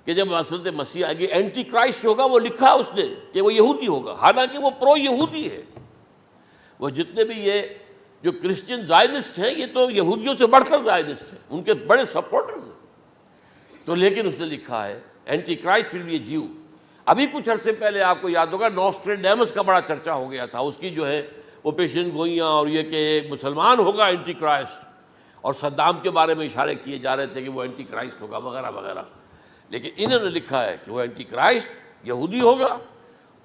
کہ جب حضرت مسیح آئے گی اینٹی کرائسٹ ہوگا، وہ لکھا اس نے کہ وہ یہودی ہوگا، حالانکہ وہ پرو یہودی ہے۔ وہ جتنے بھی یہ جو کرسچن زائنسٹ ہیں یہ تو یہودیوں سے بڑھ کر زائنسٹ ہیں، ان کے بڑے سپورٹرز ہیں۔ تو لیکن اس نے لکھا ہے اینٹی کرائسٹ ول بی اے جیو۔ ابھی کچھ عرصے پہلے آپ کو یاد ہوگا نوسٹریڈیمس کا بڑا چرچا ہو گیا تھا، اس کی جو ہے وہ پیشن گوئیاں اور یہ کہ ایک مسلمان ہوگا اینٹی کرائسٹ، اور صدام کے بارے میں اشارے کیے جا رہے تھے کہ وہ اینٹی کرائسٹ ہوگا وغیرہ وغیرہ، لیکن انہوں نے لکھا ہے کہ وہ اینٹی کرائسٹ یہودی ہوگا،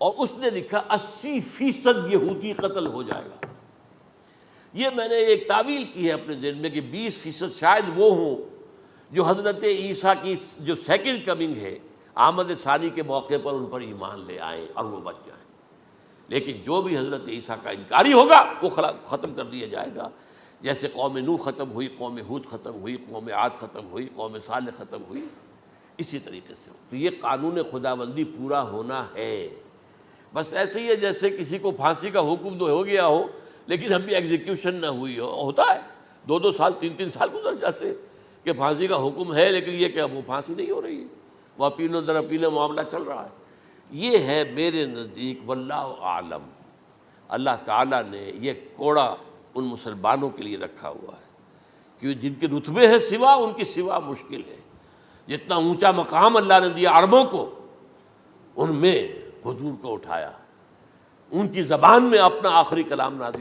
اور اس نے لکھا 80% یہودی قتل ہو جائے گا۔ یہ میں نے ایک تعویل کی ہے اپنے ذہن میں کہ 20% شاید وہ ہوں جو حضرت عیسیٰ کی جو سیکنڈ کمنگ ہے، آمد ثانی کے موقع پر ان پر ایمان لے آئیں اور وہ بچ جائیں، لیکن جو بھی حضرت عیسیٰ کا انکاری ہوگا وہ ختم کر دیا جائے گا، جیسے قوم نوح ختم ہوئی، قوم ہود ختم ہوئی، قوم عاد ختم ہوئی، قوم صالح ختم ہوئی، اسی طریقے سے تو یہ قانون خداوندی پورا ہونا ہے۔ بس ایسے ہی ہے جیسے کسی کو پھانسی کا حکم تو ہو گیا ہو لیکن ابھی ایگزیکیوشن نہ ہوئی ہو، ہوتا ہے 2 سال 3 سال گزر جاتے کہ پھانسی کا حکم ہے لیکن یہ کہ اب وہ پھانسی نہیں ہو رہی ہے، وہ اپیلوں در اپیلوں معاملہ چل رہا ہے۔ یہ ہے میرے نزدیک واللہ عالم، اللہ تعالیٰ نے یہ کوڑا ان مسلمانوں کے لیے رکھا ہوا ہے کہ جن کے رتبے ہیں سوا، ان کی سوا مشکل ہے۔ جتنا اونچا مقام اللہ نے دیا عربوں کو، ان میں حضور کو اٹھایا، ان کی زبان میں اپنا آخری کلام نازل